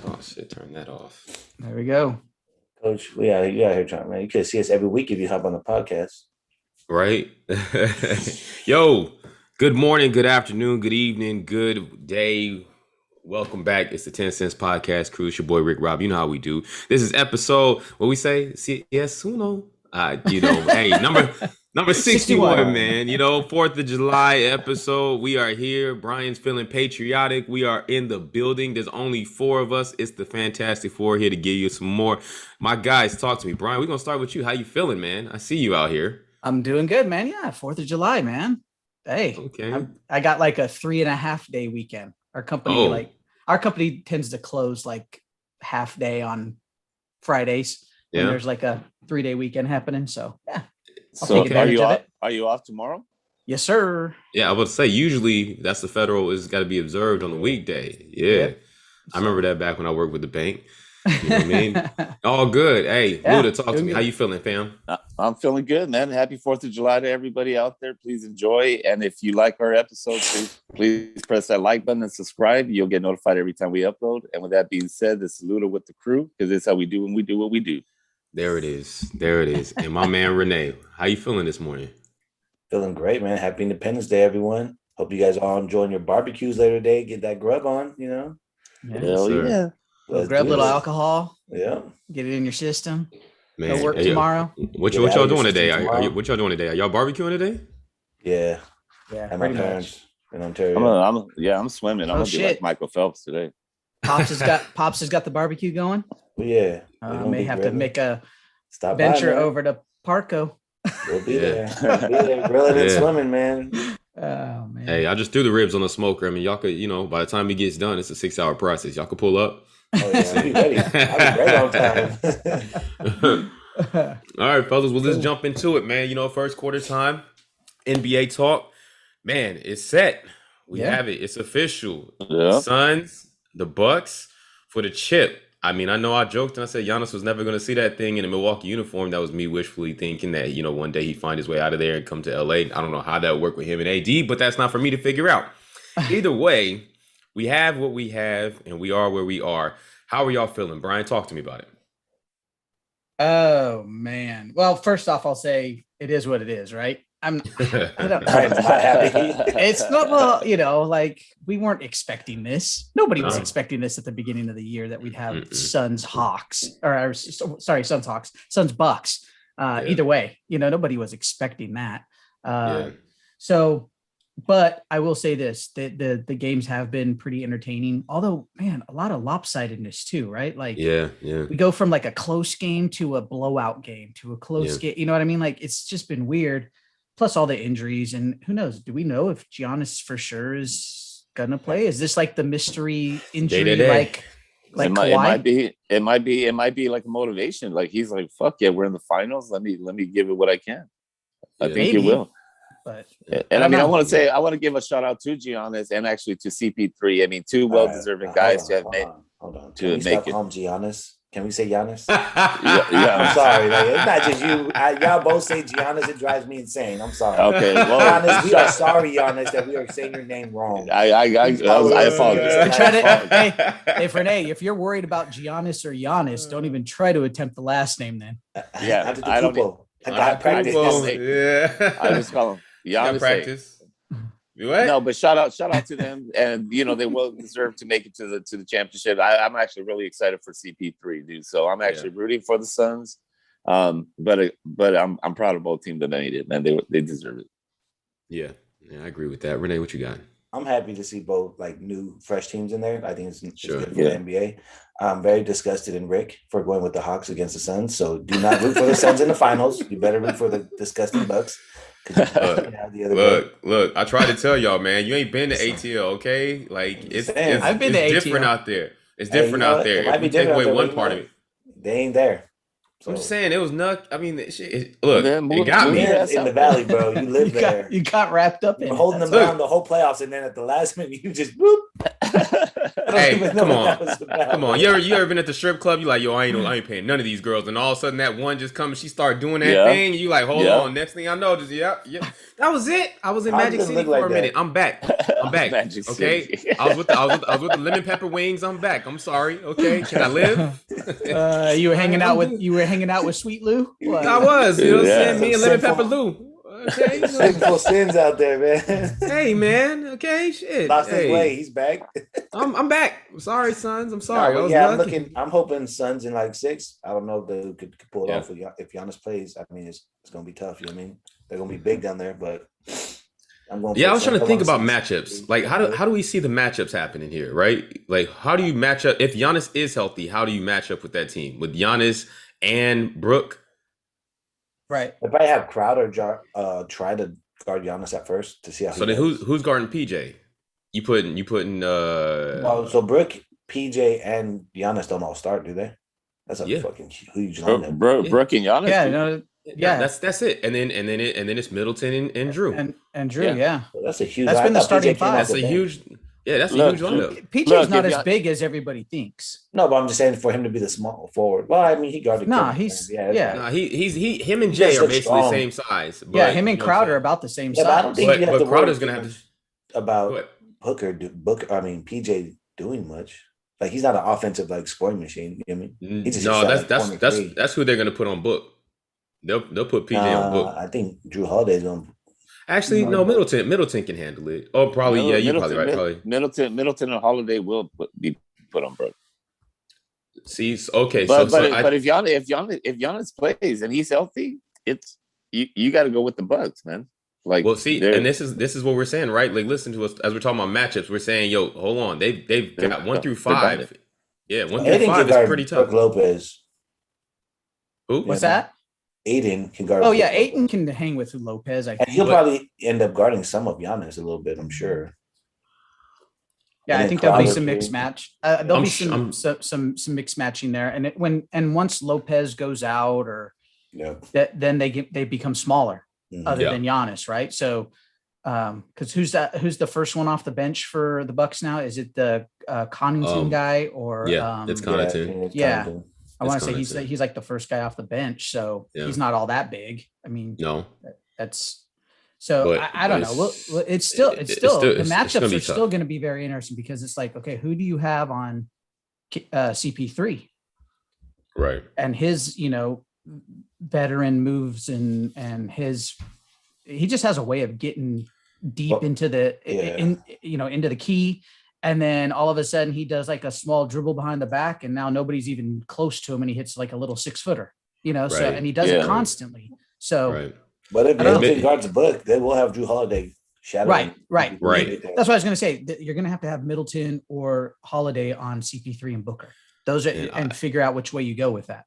Oh shit, turn that off. There we go. Coach, you out here trying, man. You could see us every week if you hop on the podcast. Right? Yo, good morning, good afternoon, good evening, good day. Welcome back. It's the 10 Cents Podcast Crew. It's your boy Rick Rob. You know how we do. This is episode, what we say? Yes, uno. Hey, number 61, man. 4th of July episode. We are here. Brian's feeling patriotic. We are in the building. There's only 4 of us. It's the Fantastic Four here to give you some more. My guys, talk to me. Brian, we're going to start with you. How you feeling, man? I see you out here. I'm doing good, man. Yeah, 4th of July, man. Hey, okay. I got like a 3.5 day weekend. Our company tends to close like half day on Fridays. Yeah. And there's like a 3-day weekend happening. So yeah. So are you off tomorrow? Yes, sir. Yeah, I would say usually that's the federal is got to be observed on the weekday. Yeah. Yep. I remember that back when I worked with the bank. You know what I mean? All good. Hey, yeah, Luda, talk to me. Good. How you feeling, fam? I'm feeling good, man. Happy 4th of July to everybody out there. Please enjoy. And if you like our episodes, please press that like button and subscribe. You'll get notified every time we upload. And with that being said, this is Luda with the crew, because it's how we do when we do what we do. There it is. And my man, Renee, how you feeling this morning? Feeling great, man. Happy Independence Day, everyone. Hope you guys are all enjoying your barbecues later today. Get that grub on, Yeah. Hell yeah. Grab a little alcohol. Yeah. Get it in your system. Man, go work tomorrow. What y'all doing today? What y'all doing today? Are y'all barbecuing today? Yeah. Yeah. My parents in Ontario. I'm swimming. I'm gonna be like Michael Phelps today. Pops has got the barbecue going. Well, yeah. I may have to make a venture over to Parco. We'll be there. Grilling and swimming, man. Oh man. Hey, I just threw the ribs on the smoker. I mean, y'all could, by the time it gets done, it's a 6-hour process. Y'all could pull up. Oh yeah, I'll be ready. I'll be ready on time. All right, fellas, we'll just jump into it, man. First quarter time, NBA talk. Man, it's set. We have it. It's official. Yeah. Suns, the Bucks for the chip. I mean, I know I joked and I said Giannis was never going to see that thing in a Milwaukee uniform. That was me wishfully thinking that, one day he'd find his way out of there and come to LA. I don't know how that would work with him and AD, but that's not for me to figure out. Either way, we have what we have and we are where we are. How are y'all feeling? Brian, talk to me about it. Oh, man. Well, first off, I'll say it is what it is, right? I don't it's not, well, like we weren't expecting this. Nobody was expecting this at the beginning of the year that we'd have Suns Hawks Suns Hawks, Suns Bucks. Either way, nobody was expecting that. So, but I will say this, the games have been pretty entertaining, although, man, a lot of lopsidedness too, right? Like, we go from like a close game to a blowout game to a close game. You know what I mean? Like, it's just been weird. Plus all the injuries, and who knows? Do we know if Giannis for sure is gonna play? Is this like the mystery injury? Like it might be like a motivation. Like he's like, fuck yeah, we're in the finals. Let me give it what I can. I think he will. But I want to give a shout out to Giannis and actually to CP3. I mean, two well-deserving guys to have made. Hold on. Can we stop calling Giannis? Can we say Giannis? Yeah. I'm sorry. Like, it's not just you. Y'all both say Giannis. It drives me insane. I'm sorry. Okay. Well, Giannis, we are sorry, Giannis, that we are saying your name wrong. I apologize. Hey, Renee, if you're worried about Giannis or Giannis, don't even try to attempt the last name then. Yeah. I don't. I got practice. Yeah. I just call him Giannis. Practice. What? No, but shout out to them, and they will deserve to make it to the championship. I'm actually really excited for CP3, dude. So I'm actually rooting for the Suns, but I'm proud of both teams that made it, man. They deserve it. Yeah, I agree with that. Renee, what you got? I'm happy to see both like new, fresh teams in there. I think it's good for the NBA. I'm very disgusted in Rick for going with the Hawks against the Suns. So do not root for the Suns in the finals. You better root for the disgusting Bucks. Look, I tried to tell y'all, man, you ain't been to ATL, okay? Like I've been to different ATL. out there. It's different out there. It might be take away one but part of it. They ain't there. So. I'm just saying it was nuts. I mean, it got me in the valley, bro. You live there. You got wrapped up in holding them down the whole playoffs, and then at the last minute, you just whoop. But Hey, even know come what on. that was about. Come on, you ever been at the strip club? You like, yo, I ain't paying none of these girls, and all of a sudden that one just comes, she start doing that Yeah. thing, and you like, hold Yeah. on. Next thing I know, just yeah, that was it. I was in How Magic does it City look for like a minute. that? I'm back. I'm back. Magic Okay, City. I was with the lemon pepper wings. I'm back. I'm sorry. Okay, can I live? You were hanging out I'm with Sweet Lou. What? I was, you know what I'm Yeah. saying? Me and Lemon Sinful- Pepper Lou. Okay, you know. Sinful sins out there, man. Hey man, okay, shit. Lost his Hey, way. He's back. I'm back. I'm sorry, sons. I'm sorry. No, I but was yeah, lucky. I'm hoping Suns in like 6. I don't know if they could pull it Yeah. off if Giannis plays. I mean, it's gonna be tough. You know what I mean? They're gonna be big down there, but I'm going. Yeah, for I was trying to Suns. think about wanna see matchups. Like, how do we see the matchups happening here, right? Like, how do you match up if Giannis is healthy? How do you match up with that team with Giannis and Brooke? Right. If I have Crowder try to guard Giannis at first to see how. So he then, does. who's guarding PJ? You putting Well, so Brooke, PJ, and Giannis don't all start, do they? That's a Yeah. fucking huge lineup. Brooke and Giannis. Yeah. No. Yeah. that's it. And then it's Middleton and Drew. And Drew. Yeah. Yeah. So that's a huge. That's been the I thought starting PJ came off five. That's the a bench. huge. Yeah, that's a Look, huge lineup. PJ's Look, not if as y'all- big as everybody thinks. No, but I'm just saying for him to be the small forward. Well, I mean, he guarded. Nah, Kevin he's- Durant. yeah. Right. Nah, him and He Jay just are looks basically the strong. same size. But, Yeah, him and you know what I'm Crowder are saying? about the same Yeah, but I don't size. think you have But to worry Crowder's gonna have to. about But PJ doing much. Like he's not an offensive like scoring machine. You know what I mean? He just no, shot that's like that's 23. that's who they're gonna put on Book. They'll put PJ on Book. I think Drew Holiday's going. Actually, no, Middleton can handle it. Oh, probably, yeah, you're probably right. Probably. Middleton and Holiday will be put on Brooke. See, okay, But so if Giannis plays and he's healthy, it's you got to go with the Bucks, man. Like, well, see, they're- and this is what we're saying, right? Like, listen to us as we're talking about matchups. We're saying, yo, hold on, they've got 1 through 5. Yeah, 1 through Aiden 5 can is guard pretty tough. Brook Lopez. Who? What's that? Aiden can guard. Oh Brook yeah, Lopez. Ayton can hang with Lopez. I And think. he'll But- probably end up guarding some of Giannis a little bit. I'm sure. Yeah, And I then think there'll be Crowder, some too. mixed match. There'll I'm be sh- some mixed matching there, and once Lopez goes out, or Yeah. then they become smaller, Mhm. other Yeah. than Giannis, right? So, because who's the first one off the bench for the Bucks now? Is it the Connaughton guy or Yeah, it's Yeah, Connaughton. I think it's Yeah. Connaughton. I want It's to say Connaughton. he's like the first guy off the bench, so Yeah. he's not all that big. I mean, No, that's so But I don't know. It's still the it's gonna matchups be are tough. still going to be very interesting because it's like, okay, who do you have on CP3 right. and his veteran moves and he just has a way of getting deep Well, into the yeah. into the key. And then all of a sudden he does like a small dribble behind the back and now nobody's even close to him and he hits like a little 6-footer, so, Right. and he does it Yeah. constantly. So Right. But if I don't Middleton know. guards a Book, they will have Drew Holiday shadowing. Right. that's what I was going to say. That you're going to have Middleton or Holiday on CP3 and Booker. Those are, Yeah, and figure out which way you go with that.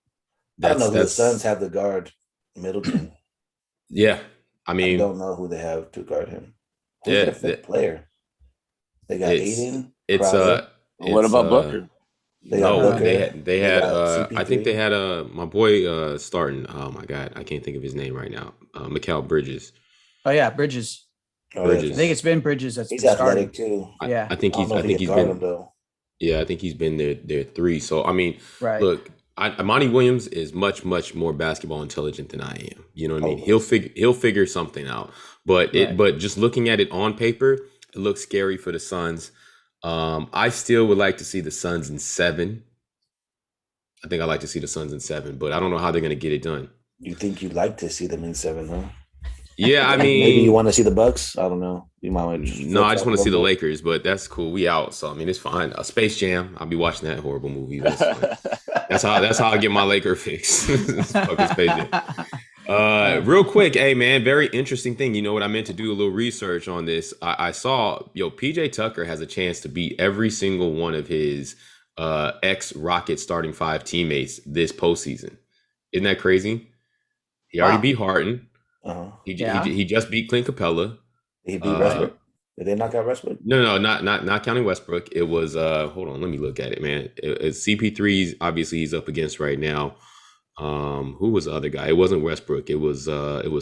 I don't know who the That's Suns have to guard Middleton. yeah. I I mean, don't know who they have to guard him. Who's Yeah, their fifth player? They got It's- Aiden. it's Crowder. what it's, about Booker? They got No, Booker. they had got I think CP3. they had my boy starting. Oh my god, I can't think of his name right now. Mikal Bridges. Oh yeah, Bridges. Oh, Bridges. I think it's been Bridges that's He's been starting. athletic too. Yeah. I think I don't know if he can he's guard been him though. yeah, I think he's been there 3. So I mean, Right. look, Imani Williams is much more basketball intelligent than I am. You know what I mean? Oh. He'll figure something out. But Right. but just looking at it on paper, it looks scary for the Suns. I still would like to see the Suns in 7. I think I'd like to see the Suns in 7, but I don't know how they're going to get it done. You think you'd like to see them in 7, huh? Yeah, I mean, maybe you want to see the Bucks. I don't know. You might want to no, I just want to see the Lakers, but that's cool. We out, so I mean, it's fine. Space Jam, I'll be watching that horrible movie. That's fine. That's how I get my Laker fix. Fucking Space Jam. Real quick, hey man, very interesting thing. You know what I meant to do a little research on this. I saw PJ Tucker has a chance to beat every single one of his ex Rocket starting 5 teammates this postseason. Isn't that crazy? He already Wow. beat Harden. Uh-huh. Yeah. He just beat Clint Capella. He beat Westbrook. Did they knock out Westbrook? No, not counting Westbrook. It was hold on, let me look at it, man. It's CP3's obviously he's up against right now. Who was the other guy? It wasn't Westbrook. It was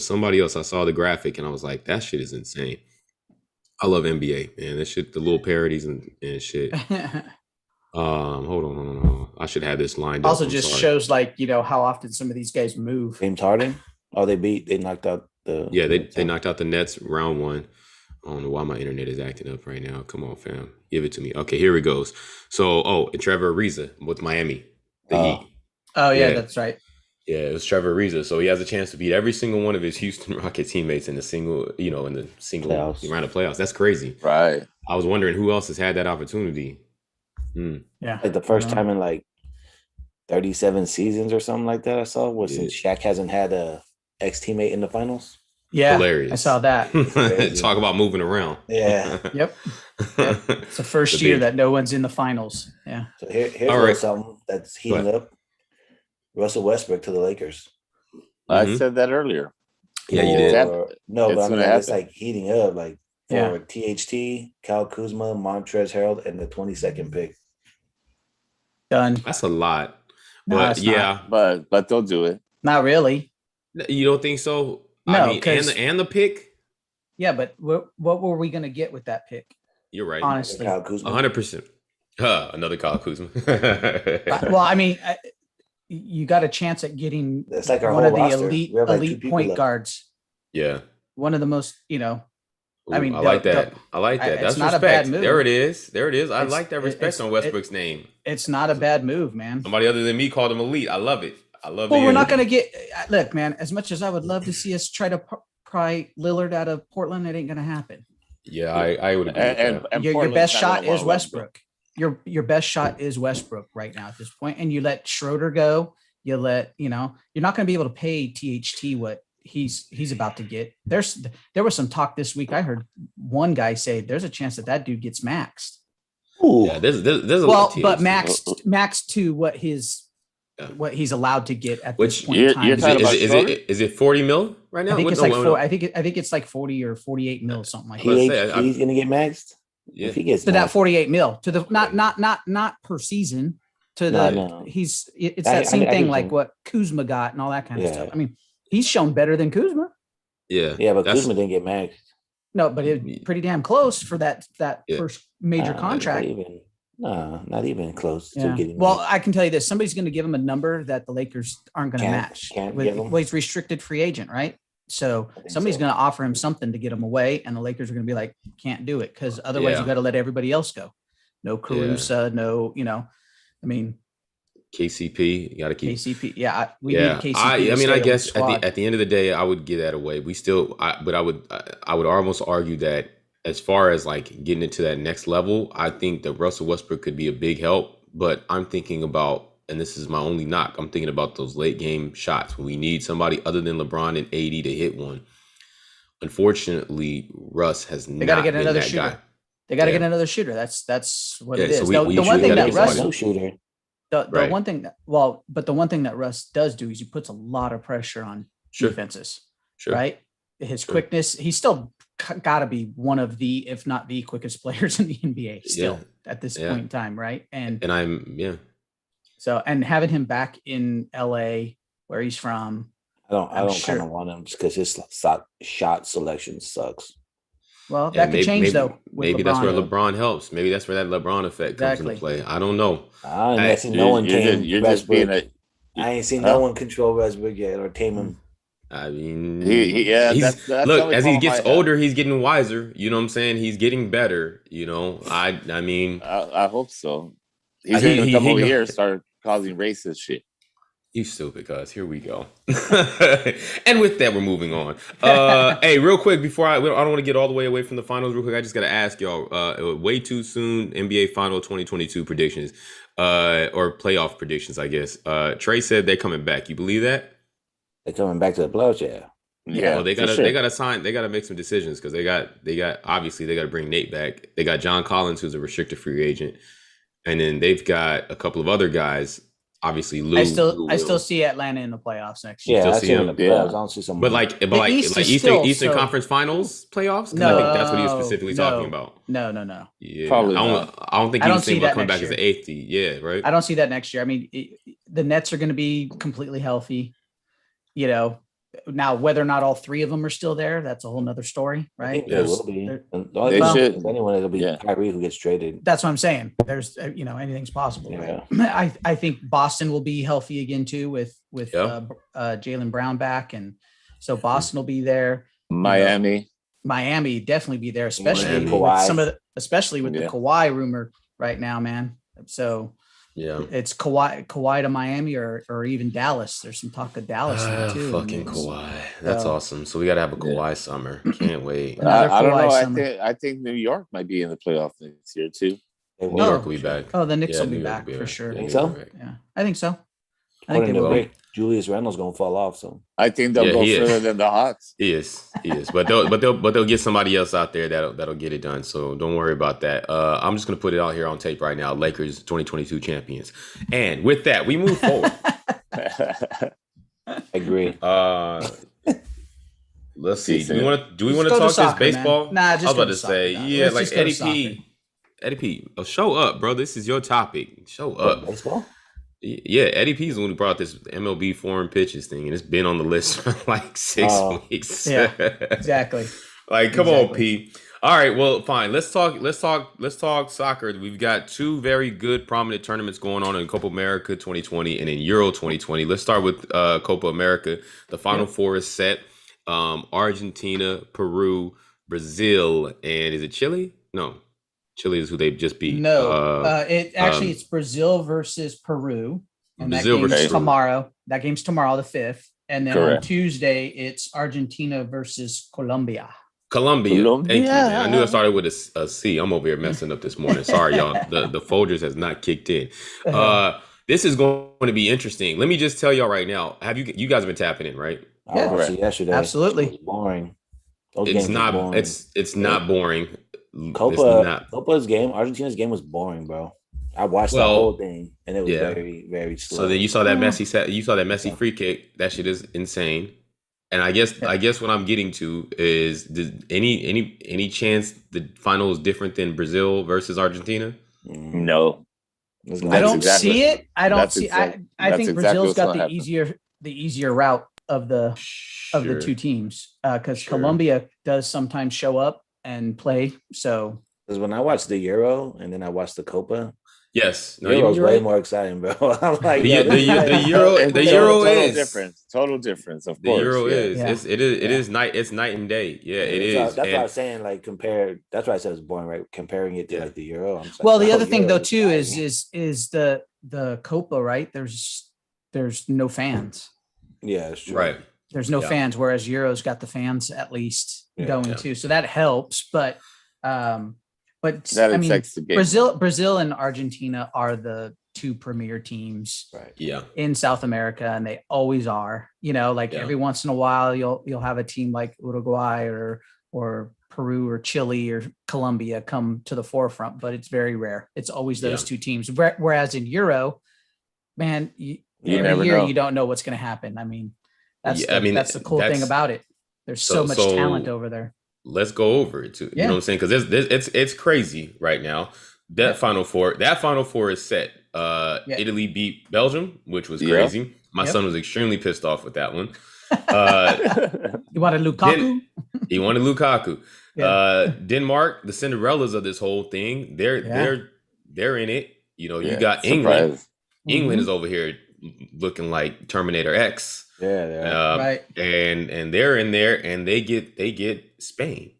somebody else. I saw the graphic and I was like, that shit is insane. I love NBA, man. That shit, the little parodies and shit. Hold on. I should have this lined up. Also, just shows like how often some of these guys move. James Harden. Oh, they knocked out the. Yeah, they knocked out the Nets round 1. I don't know why my internet is acting up right now. Come on, fam, give it to me. Okay, here it goes. So, and Trevor Ariza with Miami, the Heat. Oh yeah, that's right. Yeah, it was Trevor Ariza. So he has a chance to beat every single one of his Houston Rocket teammates in the single round of playoffs. That's crazy. Right. I was wondering who else has had that opportunity. Yeah. Like the first time in like 37 seasons or something like that I saw since Shaq hasn't had a ex-teammate in the finals. Yeah. Hilarious. I saw that. Talk about moving around. Yeah. Yep. It's the first year that no one's in the finals. Yeah. So here's something that's heating up. Russell Westbrook to the Lakers. I said that earlier. Yeah, you did. No, but I mean, it's like heating up, like for THT, Kyle Kuzma, Montrezl Harrell, and the 22nd pick. Done. That's a lot. No, But but they'll do it. Not really. You don't think so? No, I mean, and the pick. Yeah, but what were we going to get with that pick? You're right. Honestly, Kyle Kuzma. 100%. Another Kyle Kuzma. Well, I mean, you got a chance at getting like one of the elite point guards. Yeah. One of the most, I mean, I like that. That's not respect. a bad move. There it is. I like that respect on Westbrook's name. It's not a bad move, man. Somebody other than me called him elite. I love it. I love it. Well, we're not going to get. Look, man. As much as I would love to see us try to pry Lillard out of Portland, it ain't going to happen. Yeah, I would agree. And your best shot is Westbrook. Your best shot is Westbrook right now at this point, and you let Schroeder go. You let you're not going to be able to pay THT what he's about to get. There was some talk this week. I heard one guy say there's a chance that dude gets maxed. Ooh. Yeah, there's a lot of but maxed to what he's allowed to get at this point in time. Is it 40 mil right now? I think it's I think it's like 40 or 48 mil, something like that. He's gonna get maxed. Yeah. If he gets to that 48 mil to the not per season. To the it's that same thing like what Kuzma got and all that kind of stuff. I mean, he's shown better than Kuzma. Yeah, but Kuzma didn't get maxed. No, but it's pretty damn close for that first major contract. Not even close to getting. Well, I can tell you this: somebody's going to give him a number that the Lakers aren't going to match. He's restricted free agent, right? So somebody's going to offer him something to get him away, and the Lakers are going to be like, "Can't do it," because otherwise you got to let everybody else go. No Caruso, no, I mean, KCP, you got to keep KCP. Yeah, we need KCP. I mean, I guess at the end of the day, I would give that away. But I would almost argue that as far as like getting into that next level, I think that Russell Westbrook could be a big help. But I'm thinking about, and this is my only knock, I'm thinking about those late game shots when we need somebody other than LeBron and AD to hit one. Unfortunately, Russ has not been that shooter. guy. They got to get another shooter. That's what it is. So the one thing that Russ shooter. The one thing but the one thing that Russ does do is he puts a lot of pressure on defenses. Sure. Right? His quickness, he's still got to be one of the, if not the quickest players in the NBA still at this point in time, right? And So and having him back in LA where he's from, I don't kind of want him just because his shot selection sucks. Well, that could change though. Maybe that's where LeBron helps. Maybe that's where that LeBron effect comes into play. I don't know. I ain't seen no one control Westbrook yet or tame him. I mean, look, as he gets older, he's getting wiser. You know what I'm saying? He's getting better. I mean, I hope so. He's in a couple of years start causing racist shit. You stupid, cuz. Here we go. And with that, we're moving on. Hey, real quick, before I don't want to get all the way away from the finals real quick. I just got to ask y'all, way too soon NBA Final 2022 predictions or playoff predictions, I guess. Trey said they're coming back. You believe that? They're coming back to the playoffs, yeah. Well, they gotta make some decisions because they got obviously they got to bring Nate back. They got John Collins, who's a restricted free agent, and then they've got a couple of other guys. Obviously, Lou. I still see Atlanta in the playoffs next year. Yeah, I see him in the playoffs. I don't see some. But like Eastern Conference Finals playoffs. No, I think that's what he was specifically talking about. No. Yeah, probably. I don't think he was thinking about coming back as an eighth. Yeah, right. I don't see that next year. I mean, the Nets are going to be completely healthy. Now, whether or not all three of them are still there, that's a whole nother story, I right? think there will be. And the They only should. if anyone, it'll be Kyrie who gets traded. That's what I'm saying. There's, anything's possible, right? I think Boston will be healthy again too with Jaylen Brown back, and so Boston will be there. Miami Definitely be there, especially with Kawhi. especially with the Kawhi rumor right now, man. So it's Kawhi to Miami or even Dallas. There's some talk of Dallas there too. Fucking Kawhi. That's awesome. So we got to have a Kawhi summer. Can't wait. I don't know. I think New York might be in the playoffs next year too. New York will be back. Oh, the Knicks will be back for sure. Think so? Yeah, I think so. According to Rick, Julius Randle's gonna fall off. So I think they'll go further than the Hawks. He is. But they'll get somebody else out there that'll get it done. So don't worry about that. I'm just gonna put it out here on tape right now. Lakers 2022 champions. And with that, we move forward. I agree. Let's see. Do we want to talk soccer, this baseball? Man. Nah, just I was about to say, like Eddie P. Eddie P. Show up, bro. This is your topic. Show up. Baseball. Yeah, Eddie P is the one who brought this MLB foreign pitches thing, and it's been on the list for like 6 weeks. Yeah, exactly. Like, come on, P. All right, well, fine. Let's talk soccer. We've got two very good, prominent tournaments going on in Copa America 2020 and in Euro 2020. Let's start with Copa America. The Final Four is set. Argentina, Peru, Brazil, and is it Chile? No. Chile is who they just beat. No, it's Brazil versus Peru, and Brazil that game's tomorrow. That game's tomorrow, the 5th, and then on Tuesday it's Argentina versus Colombia. Colombia. Thank you, man. I knew I started with a C. I'm over here messing up this morning. Sorry, y'all. The Folgers has not kicked in. This is going to be interesting. Let me just tell y'all right now. Have you guys have been tapping in, right? I watched it yesterday. Absolutely. It was boring. It's not boring. It's not boring. Copa's game, Argentina's game was boring, bro. I watched the whole thing, and it was very, very slow. So then you saw that Messi free kick. That shit is insane. And I guess what I'm getting to is, does any chance the final is different than Brazil versus Argentina? No, I don't see it. I don't see. I think Brazil's got the easier route of the two teams because Colombia does sometimes show up and play. So because when I watched the Euro and then I watched the Copa, yes, Euro's way more exciting, bro. I'm like, the Euro is different, total difference. Of the course, Euro is it is night and day. Yeah, it is. That's why I was saying like compare. That's why I said it's boring, right? Comparing it to like the Euro. I'm well, the other thing though too is the Copa, right? There's no fans. Yeah, it's true. Right. There's no fans, whereas Euro's got the fans at least going too. So that helps, but I mean, Brazil and Argentina are the two premier teams in South America, and they always are. Every once in a while you'll have a team like Uruguay or Peru or Chile or Colombia come to the forefront, but it's very rare. It's always those two teams. Whereas in Euro, man, every year you don't know what's going to happen. I mean, that's the cool thing about it. There's so much talent over there. Let's go over it too. You know what I'm saying? Because it's crazy right now. That Final Four is set. Italy beat Belgium, which was crazy. My son was extremely pissed off with that one. You wanted Lukaku? He wanted Lukaku. Denmark, the Cinderellas of this whole thing, they're in it. You got England. England is over here looking like Terminator X. Right. And they're in there, and they get Spain.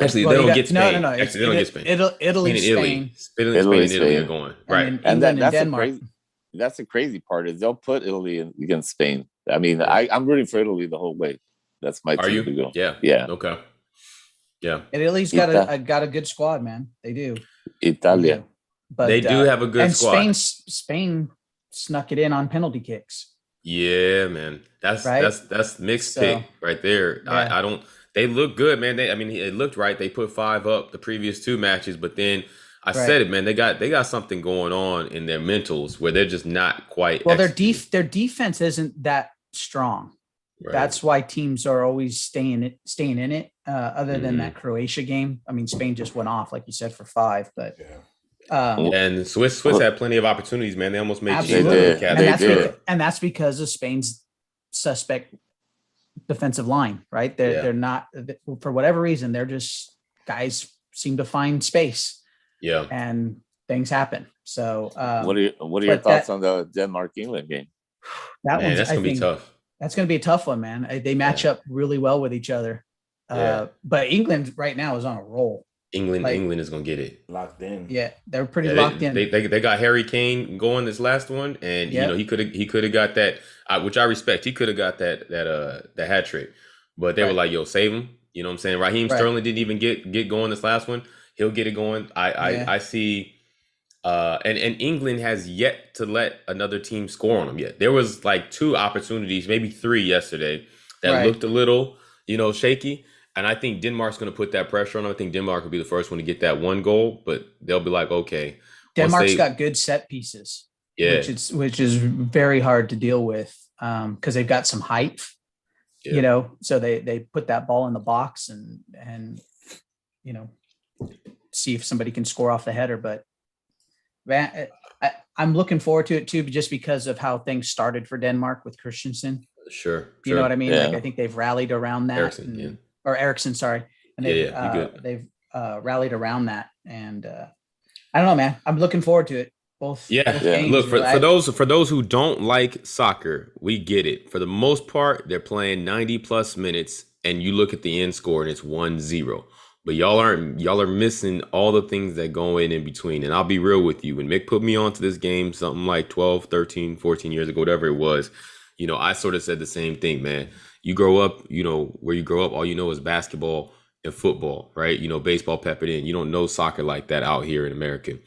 Actually, they don't get Spain. No. Actually, they don't get Spain. Italy, Spain. Spain and Italy are going right. And that's Denmark. That's the crazy part is they'll put Italy against Spain. I mean, I'm rooting for Italy the whole way. That's my team to go. Yeah. Okay. Yeah. And Italy's got a good squad, man. They do. Italia. But they do have a good squad. And Spain snuck it in on penalty kicks. Yeah, man. That's mixed pick right there. Yeah. I don't. They look good, man. It looked right. They put 5 up the previous 2 matches, but then I said it, man. They got something going on in their mentals where they're just not quite. Well, their defense isn't that strong. Right. That's why teams are always staying in it. Other than that Croatia game, I mean, Spain just went off, like you said, for 5, but. And Swiss had plenty of opportunities, man. They almost made absolutely. And that's because of Spain's suspect defensive line, right? They're not, for whatever reason, they're just guys seem to find space. Yeah. And things happen. So what are your thoughts on the Denmark-England game? That's gonna be tough. That's gonna be a tough one, man. They match up really well with each other. But England right now is on a roll. England is gonna get it locked in. Yeah, they're pretty locked in. They got Harry Kane going this last one, and you know he could have got that, which I respect. He could have got that hat trick, but they were like, "Yo, save him." You know what I'm saying? Raheem Sterling didn't even get going this last one. He'll get it going. I see. And England has yet to let another team score on them yet. There was like 2 opportunities, maybe 3 yesterday that looked a little, shaky. And I think Denmark's going to put that pressure on them. I think Denmark will be the first one to get that 1 goal, but they'll be like, okay. Denmark's got good set pieces, which is very hard to deal with because they've got some height, so they put that ball in the box and see if somebody can score off the header. But man, I'm looking forward to it too, just because of how things started for Denmark with Christensen. Sure. You know what I mean? Yeah. Like, I think they've rallied around that. Ericsson, sorry. And they've rallied around that. And I don't know, man. I'm looking forward to it. Both games, Look, for those who don't like soccer, we get it. For the most part, they're playing 90 plus minutes, and you look at the end score and it's 1-0. But y'all are missing all the things that go in between. And I'll be real with you. When Mick put me onto this game, something like 12, 13, 14 years ago, whatever it was, I sort of said the same thing, man. You grow up, where you grow up, all you know is basketball and football, right? Baseball peppered in. You don't know soccer like that out here in America.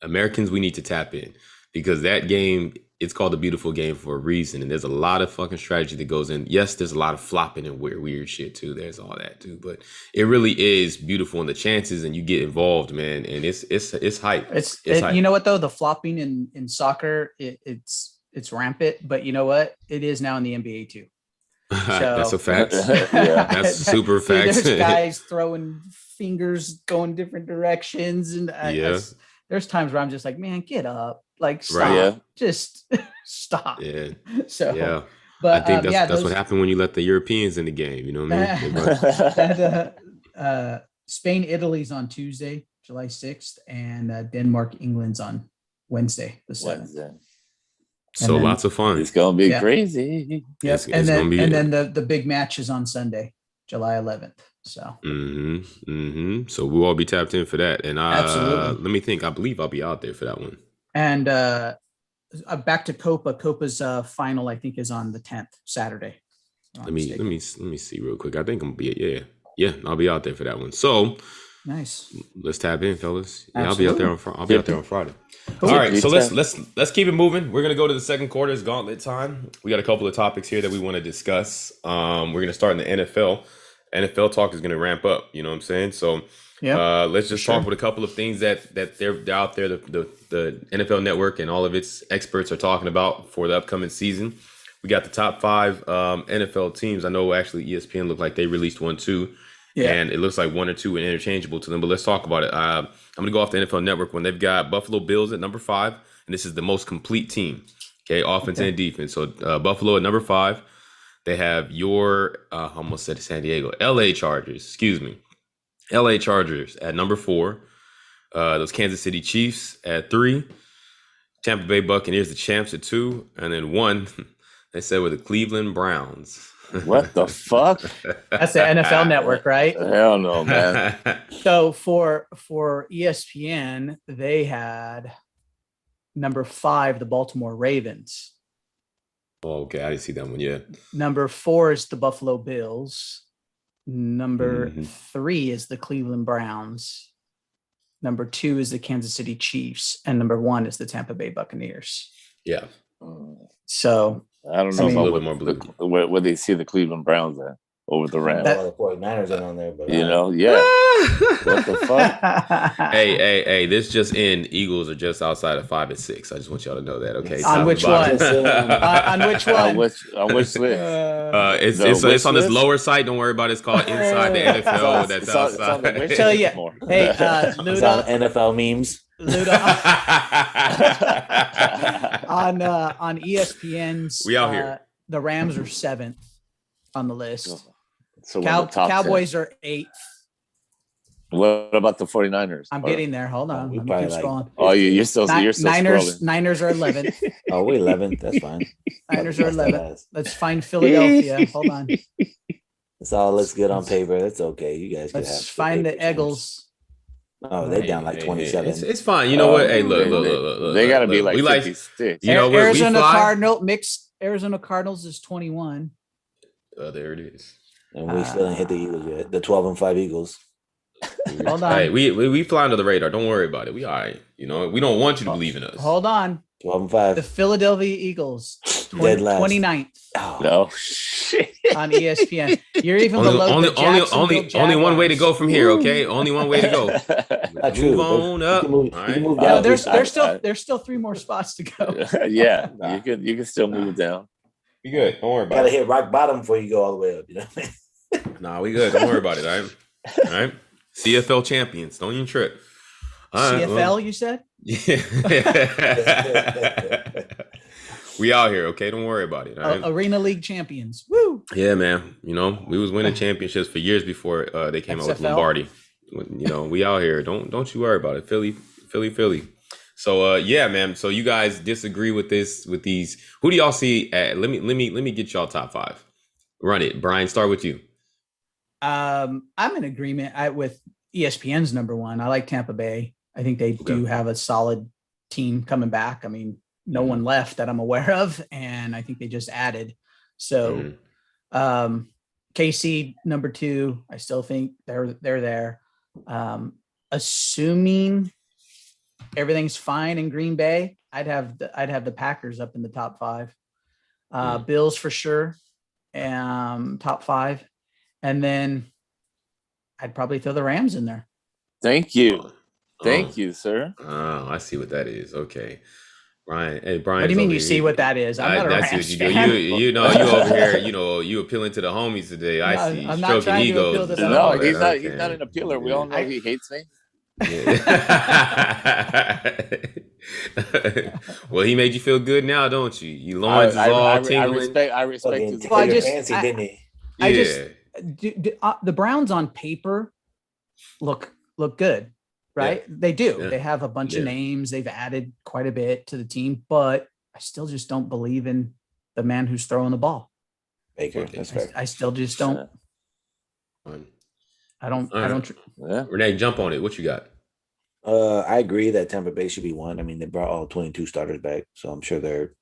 Americans, we need to tap in, because that game, it's called a beautiful game for a reason. And there's a lot of fucking strategy that goes in. Yes, there's a lot of flopping and weird shit too. There's all that too, but it really is beautiful, and the chances, and you get involved, man. And it's hype. It's hype. You know what though? The flopping in soccer, it's rampant, but you know what? It is now in the NBA too. So, that's a fact. That's super fact. There's guys throwing fingers going different directions, and there's times where I'm just like, man, get up, like stop, just stop. Yeah. So but I think that's what happened when you let the Europeans in the game. You know what I mean? Spain, Italy's on Tuesday, July 6th, and Denmark, England's on Wednesday, the 7th. So then, lots of fun. It's gonna be crazy. Yes, and then the big match is on Sunday, July 11th. So. So we'll all be tapped in for that. And absolutely. Let me think. I believe I'll be out there for that one. And back to Copa. Copa's final, I think, is on the 10th, Saturday. Let me see real quick. I think I'm gonna be I'll be out there for that one. So nice. Let's tap in, fellas. Yeah, I'll be out there on Friday. Cool. All right, so let's keep it moving. We're gonna go to the second quarter. It's gauntlet time. We got a couple of topics here that we want to discuss. We're gonna start in the NFL. NFL talk is gonna ramp up. You know what I'm saying? So let's just talk with a couple of things that they're out there. The NFL Network and all of its experts are talking about for the upcoming season. We got the top 5 NFL teams. I know actually ESPN looked like they released one too. Yeah. And it looks like 1 or 2 are interchangeable to them, but let's talk about it. I'm going to go off the NFL Network when they've got Buffalo Bills at number 5, and this is the most complete team, offense and defense. So Buffalo at number 5. They have I almost said San Diego, LA Chargers at number 4. Those Kansas City Chiefs at 3. Tampa Bay Buccaneers, the champs, at 2. And then 1, they said, with the Cleveland Browns. What the fuck? That's the NFL Network, right? Hell no, man. So for ESPN, they had number 5, the Baltimore Ravens. Oh, okay. I didn't see that one yet. Number 4 is the Buffalo Bills. Number 3 is the Cleveland Browns. Number 2 is the Kansas City Chiefs. And number 1 is the Tampa Bay Buccaneers. Yeah. So I don't know where they see the Cleveland Browns at over the Rams. The 49ers are on there, but what the fuck? Hey, this just in. Eagles are just outside of 5 and 6. I just want y'all to know that, okay? On which one? On which one? On which list? It's on this lower site. Don't worry about it. It's called Inside the NFL. That's outside. So hey, Luda, on NFL memes. Luda, on ESPN's, we out here. The Rams are 7th, on the list. So we're in the top 10. Cowboys are 8th. What about the 49ers? I'm getting there. Hold on. we Let me probably keep like- scrolling. Oh, you're still Niners. scrolling. Niners are 11th. Oh, we're 11th. That's fine. Niners are That's that 11th. ass. Let's find Philadelphia. Hold on. It's all looks good on paper. It's okay. You guys can have. Let's find the paper champs. Eagles. Oh, they're down like 27. It's fine. You know what? Hey, look. They got to be like we 56. You know what? Arizona Cardinals is 21. There it is. And we still didn't hit the Eagles yet. The 12-5 Eagles. Hold on. Hey, we fly under the radar. Don't worry about it. We all right. You know, we don't want you to believe in us. Hold on. 12-5. The Philadelphia Eagles, Dead last. 29th Oh, No shit. on ESPN. You're even below the Jacksonville only one way to Jaguars. go from here. Okay, only one way to go. not true. Move on up. You can move, All you can right. move No, down. there's still 3 more spots to go. Yeah, Nah. you can still move down. We good. Don't worry You gotta about it. hit rock bottom before you go all the way up. You know what I mean? Nah, we good. Don't worry about it. All right. All right. CFL champions. Don't even trip. All right, CFL, well, you said? yeah. We out here. Okay. Don't worry about it. All right. Arena League champions. Woo! Yeah, man. You know, we was winning championships for years before they came out with XFL? Lombardi. You know, we out here. Don't you worry about it. Philly. So yeah, man. So you guys disagree with these? Who do y'all see at let me get y'all top 5. Run it. Brian, start with you. I'm in agreement with ESPN's number 1. I like Tampa Bay. I think they do have a solid team coming back. I mean, no one left that I'm aware of, and I think they just added. So KC number 2, I still think they're there. Assuming everything's fine in Green Bay, I'd have the Packers up in the top 5. Bills for sure, top 5, and then I'd probably throw the Rams in there. Thank you. Thank you, sir. Oh, I see what that is. Okay. Brian. Hey, Brian. What do you mean you see what that is? I'm not a I Rams see what you fan. do. You know, you over here, you know, you appealing to the homies today. I No, see. I'm not Stroking trying to egos. appeal to the and No, all homies. that. he's not an appealer. We all know he hates me. Yeah. Well, he made you feel good now, don't you? Your loins is all tingling. I respect his Well, I just- fancy, didn't he? I just the Browns on paper look good, right? They do. Yeah. They have a bunch of Yeah. names. They've added quite a bit to the team, but I still just don't believe in the man who's throwing the ball. Baker. That's fair. I still just don't. I don't. Yeah. Renee, jump on it. What you got? I agree that Tampa Bay should be 1. I mean, they brought all 22 starters back, so I'm sure their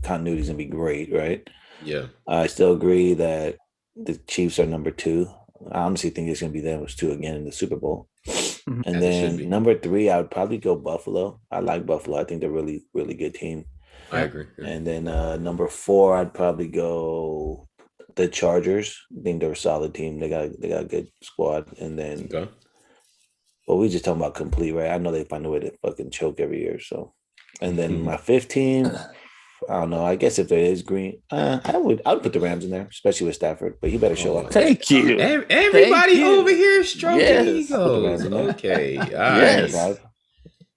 continuity is gonna be great, right? Yeah. I still agree that the Chiefs are number 2. I honestly think it's gonna be them as 2 again in the Super Bowl. Mhm. And As it should be. then number 3, I would probably go Buffalo. I like Buffalo. I think they're really, really good team. I agree. Yeah. And then number 4, I'd probably go the Chargers. I think they're a solid team. They got a good squad. And then, Okay. well, we just talking about complete, right? I know they find a way to fucking choke every year. So, and then Mhm. my 5th team, I don't know. I guess if there is green, I would put the Rams in there, especially with Stafford. But he better show up. Thank you. Everybody you. over here stroking Yes. egos. Okay. All Yes. right.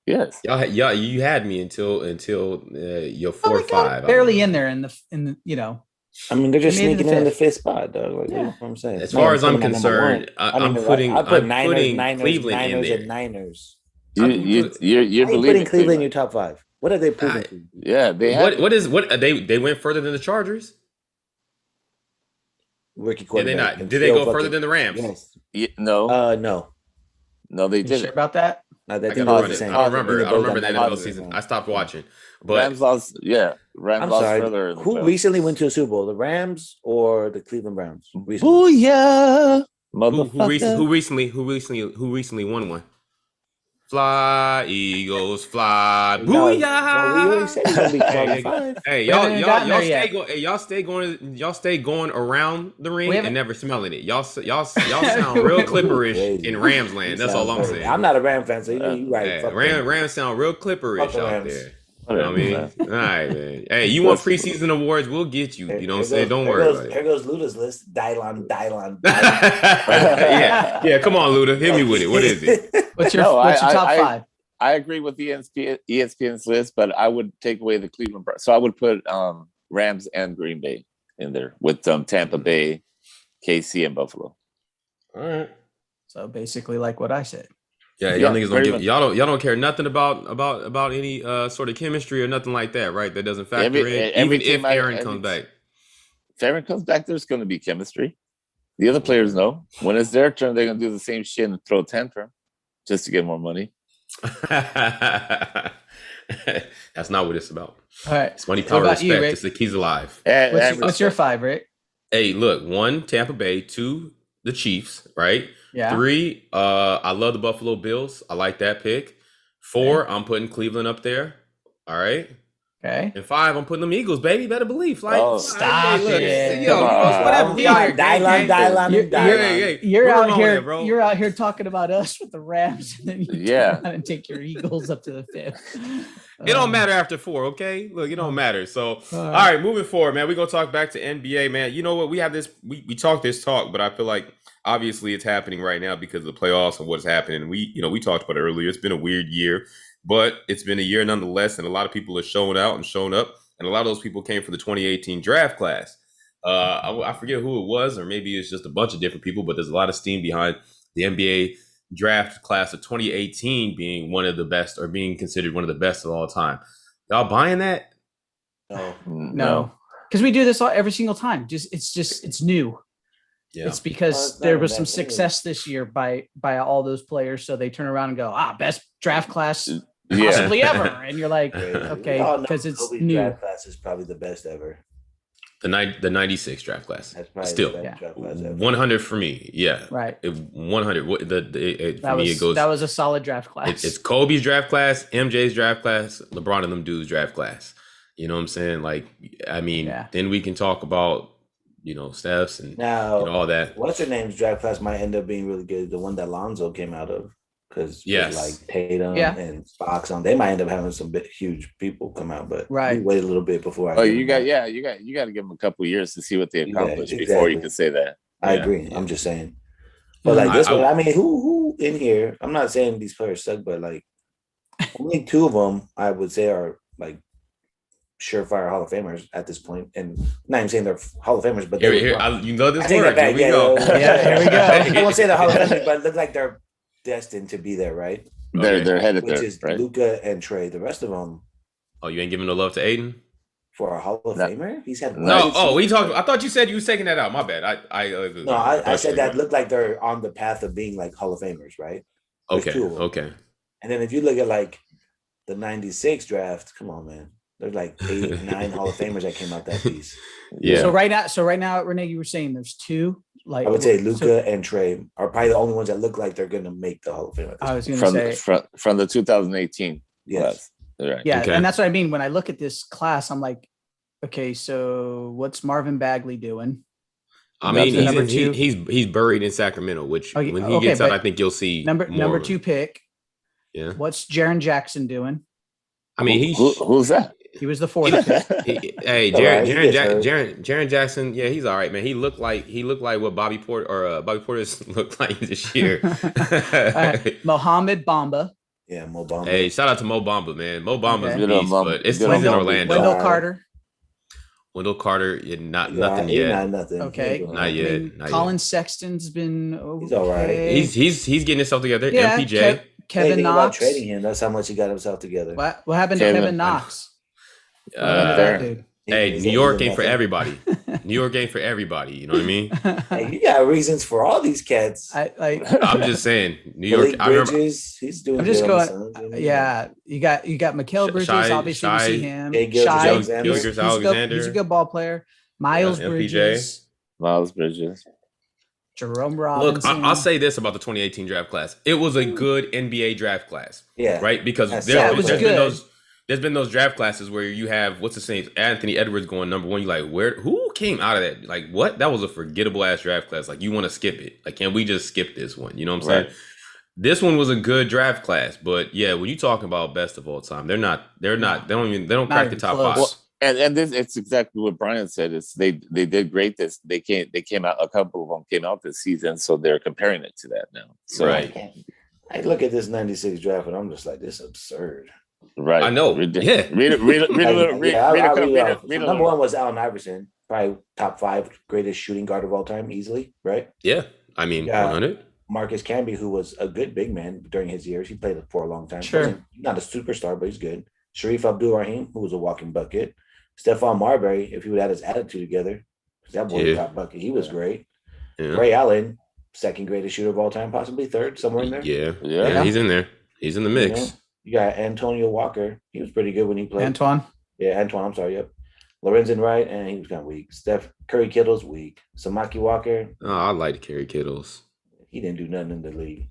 Yes. Y'all, you had me until your 4 Oh, or we got 5. barely in there in the you know. I mean, they're just They made it sneaking in the 5th. 5th spot, dog. Like, Yeah. you know what I'm saying? As far as I'm putting them at number concerned, 1. I'm putting Niners, Cleveland in there. and Niners. You're How you believing putting Cleveland in your top 5? What have they proven? to you? Yeah, they have. What they went further than the Chargers? Rookie Did they quarterback. not? Did they go further than the Rams? Yes. No, No. they You sure didn't. about that? I I think can they're run the it. same. I don't remember. They're I don't both remember the on NFL the season. same. I stopped watching. But Rams lost. Yeah, Rams I'm lost sorry. further. in the Who playoffs. recently went to a Super Bowl? The Rams or the Cleveland Browns? Recently. Booyah, who motherfucker! recently won one? Fly, Eagles, fly, No, booyah! we already said it's gonna be Hey, 12-5. Hey, We haven't gotten there yet. y'all stay going around the ring We and haven't- never smelling it. Y'all sound real Clipperish Crazy. in Rams land. That's all I'm Sounds saying. crazy. I'm not a Ram fan, so you right. Hey, Fuck them. Rams sound real Clipperish Fuck the out Rams. there. You know what I mean? Whatever, All right, man. Hey, you want preseason awards? We'll get you. You know what I'm saying? Don't worry about Here it. goes Luda's list. Dylon. yeah, come on, Luda. Hit me with it. What is it? What's your No, top I- 5? I agree with ESPN's list, but I would take away the Cleveland Browns. So I would put Rams and Green Bay in there with Tampa Bay KC, and Buffalo. All right. So basically, like what I said. Yeah, y'all niggas don't give y'all don't care nothing about any sort of chemistry or nothing like that, right? That doesn't factor in. Even if Aaron comes back. If Aaron comes back, there's going to be chemistry. The other players know when it's their turn, they're going to do the same shit and throw a tantrum just to get more money. That's not what it's about. All right, it's money, power, respect. It's the keys alive. What's your 5, Rick? Hey, look, 1, Tampa Bay. 2, the Chiefs, right? Yeah. 3, I love the Buffalo Bills. I like that pick. 4, I'm putting Cleveland up there. All right. Okay. And 5, I'm putting them Eagles, baby. Better believe. Like, stop it. Whatever. You're out here talking about us with the Rams, and then you turn around and take your Eagles up to the 5th. It don't matter after 4, okay? Look, it don't matter. So, all right, moving forward, man. We're gonna talk back to NBA, man. You know what? We have this. We talk this talk, but I feel like obviously it's happening right now because of the playoffs and what's happening. We talked about it earlier. It's been a weird year. But it's been a year nonetheless, and a lot of people are showing out and showing up, and a lot of those people came from the 2018 draft class. I forget who it was, or maybe it's just a bunch of different people, but there's a lot of steam behind the NBA draft class of 2018 being one of the best, or being considered one of the best of all time. Y'all buying that? No, because we do this every single time. It's new. Yeah. It's because there was some success this year by all those players, so they turn around and go, best draft class possibly ever, and you're like, okay, because it's new. Draft class is probably the best ever. The 96 draft class. That's probably still the best draft class ever. 100 for me. Yeah, right. 100. That was a solid draft class. It's Kobe's draft class, MJ's draft class, LeBron and them dudes draft class. You know what I'm saying? Like, I mean, then we can talk about, Steph's and all that. What's her name's draft class might end up being really good. The one that Lonzo came out of, because like Tatum and Fox on, they might end up having some huge people come out. But we wait a little bit before. You got to give them a couple of years to see what they accomplish before you can say that. I agree. I'm just saying. But like this one, I mean, who in here? I'm not saying these players suck, but like only 2 of them I would say are like surefire Hall of Famers at this point, and I'm not even saying they're Hall of Famers, but this word. Here we go. Here we go. I won't say they're Hall of Famers, but it looks like they're destined to be there, right? They're headed there, which is right? Luka and Trey. The rest of them. Oh, you ain't giving no love to Aiden for a Hall of Famer? He's had no. Oh, we talked. I thought you said you was taking that out. My bad. I said that looked like they're on the path of being like Hall of Famers, right? Okay. And then if you look at like the 96 draft, come on, man. There's like 8 or 9 Hall of Famers that came out that piece. Yeah. So right now, Renee, you were saying there's 2. Like I would say Luka and Trey are probably the only ones that look like they're going to make the Hall of Fame. I was going to say from the 2018. Yes. Right. Yeah, and that's what I mean when I look at this class. I'm like, okay, so what's Marvin Bagley doing? I mean, he's buried in Sacramento, which when he gets out, I think you'll see number 2 pick. Yeah. What's Jaren Jackson doing? I mean, who's that? He was the 4th pick. Jaren Jackson. Yeah, he's all right, man. He looked like what Bobby Porter's looked like this year. Mohamed Bamba. Yeah, Mo Bamba. Hey, shout out to Mo Bamba, man. Mo Bamba's a beast, but it's still in Orlando. Wendell Carter, nothing yet. Not nothing. Okay, not yet. Colin Sexton's been okay. He's all right. He's getting himself together. Yeah, MPJ. Kevin Knox. Trading him. That's how much he got himself together. What happened to Kevin Knox? Hey, New York ain't for everybody. New York ain't for everybody. You know what I mean? Hey, you got reasons for all these cats. I'm just saying, New York. Bridges, he's doing. I'm just going. Yeah, you got Mikal Bridges. Obviously, we see him. Gilgeous-Alexander. He's a good ball player. Miles Bridges. Jerome Robinson. Look, I'll say this about the 2018 draft class. It was a good NBA draft class. Yeah. Right? Because there's been those draft classes where you have, what's his name? Anthony Edwards going number 1. You're like, who came out of that? Like, what? That was a forgettable ass draft class. Like, you want to skip it. Like, can we just skip this one? You know what I'm saying? This one was a good draft class, but yeah, when you talking about best of all time, they don't crack the top 5. Well, and this, it's exactly what Brian said. Is they did great. They came out, a couple of them came out this season, so they're comparing it to that now. So I look at this 96 draft and I'm just like, this is absurd. Right. I know. Read a little. Number 1 was Allen Iverson. probably top 5 greatest shooting guard of all time, easily, right? Yeah, I mean, Yeah. 100. Marcus Camby, who was a good big man during his years. He played for a long time. Sure. Not a superstar, but he's good. Sharif Abdul-Rahim, who was a walking bucket. Stephon Marbury, if he would have had his attitude together, that boy got bucket. He was great. Yeah. Ray Allen, second greatest shooter of all time, possibly third, somewhere in there. Yeah, he's in there. He's in the mix. You got Antonio Walker. He was pretty good when he played. Antoine. Yeah, Antoine. I'm sorry. Yep. Lorenzen Wright, and he was kind of weak. Curry Kittle's weak. Samaki Walker. Oh, I like Kerry Kittles. He didn't do nothing in the league.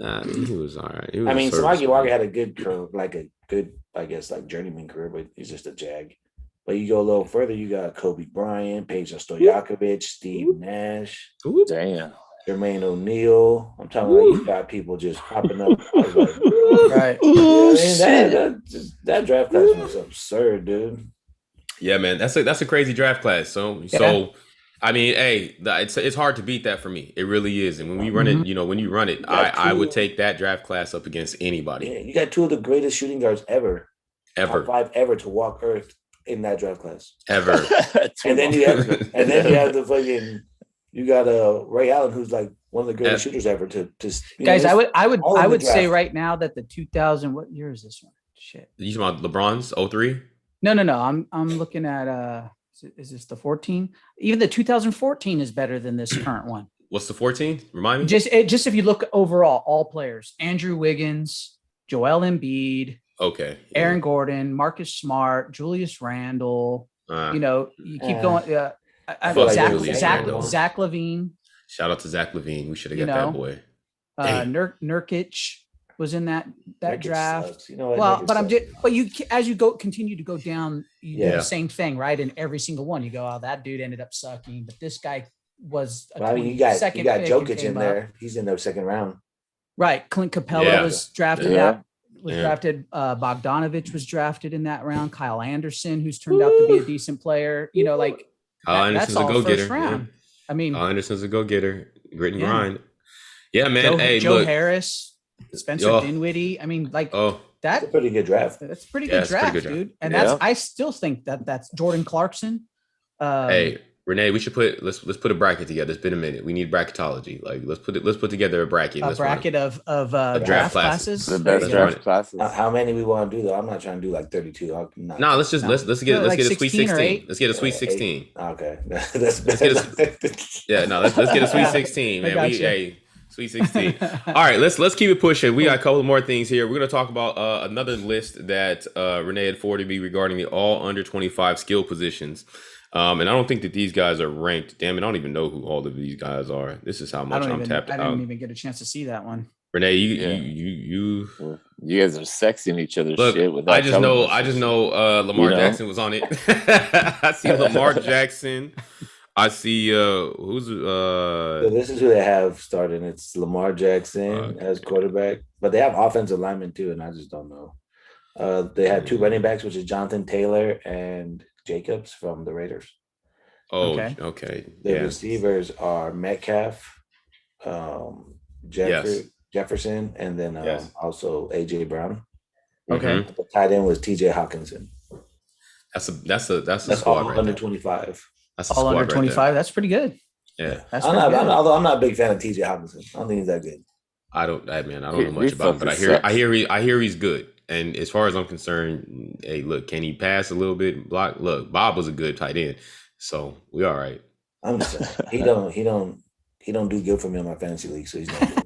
I mean, he was all right. Samaki Walker had a good career, like a good, I guess, like journeyman career, but he's just a jag. But you go a little further, you got Kobe Bryant, Peja Stojakovic, Steve Nash, Damn, Jermaine O'Neal. I'm talking about you got people just popping up. Right. That draft class was absurd, dude. Yeah, man, that's a crazy draft class. So I mean, hey, it's hard to beat that for me. It really is. And when we run it, when you run it, I would take that draft class up against anybody. Yeah, you got 2 of the greatest shooting guards ever. Top 5 ever to walk Earth in that draft class. Ever. and then you have the fucking you got Ray Allen, who's like one of the greatest shooters ever to guys, I would say right now that the 2000, what year is this one? Shit. You talking about LeBron's 03? No. I'm looking at is this the 14? Even the 2014 is better than this current one. What's the 14? Remind me. Just if you look overall, all players: Andrew Wiggins, Joel Embiid, Aaron Gordon, Marcus Smart, Julius Randle. You keep going. Zach LaVine. Shout out to Zach LaVine. We should have got that boy. Nurkic was in that Nurkic draft. sucks. You know what? Well, Nurkic but you as you continue to go down, you do the same thing, right? In every single one, you go, oh, that dude ended up sucking, but this guy was. You got Jokic in there. He's in the second round. Right, Clint Capella was drafted. Drafted. Bogdanovich was drafted in that round. Kyle Anderson, who's turned out to be a decent player. Kyle Anderson's a go-getter. Round. I mean, Kyle Anderson's a go-getter. Grit and grind. Yeah, man. Joe Harris. Spencer Dinwiddie. I mean, that's a pretty good draft. That's a pretty good draft, dude. And I still think that's Jordan Clarkson. Hey, Renee, we should let's put a bracket together. It's been a minute. We need bracketology. Let's put together a bracket. A bracket of draft classes. The best draft classes. How many we want to do though? I'm not trying to do like 32. Let's get a sweet 16. Let's get a sweet 16. Okay. Let's get a sweet 16, man. Sweet 16. All right, let's keep it pushing. We got a couple more things here. We're going to talk about another list that Renee had forwarded me regarding the all under 25 skill positions. And I don't think that these guys are ranked. Damn it, I don't even know who all of these guys are. This is how much I'm tapped out. I didn't even get a chance to see that one. Renee, you guys are sexing each other's shit with that. I just know Lamar Jackson was on it. I see Lamar Jackson. I see who's so this is who they have starting. It's Lamar Jackson as quarterback, but they have offensive linemen too, and I just don't know. They have 2 running backs, which is Jonathan Taylor and Jacobs from the Raiders. Oh, okay. The receivers are Metcalf, Jefferson, and then also AJ Brown. Okay. The tight end was TJ Hawkinson. That's squad all right under there. 25. That's a all under 25. Right, that's pretty good. Yeah. Although I'm not a big fan of TJ Hawkinson. I don't think he's that good. I don't know much about him, but I hear he's good. And as far as I'm concerned, hey, look, can he pass a little bit? Block. Look, Bob was a good tight end, so we all right. I'm just saying he don't do good for me in my fantasy league, so he's not good.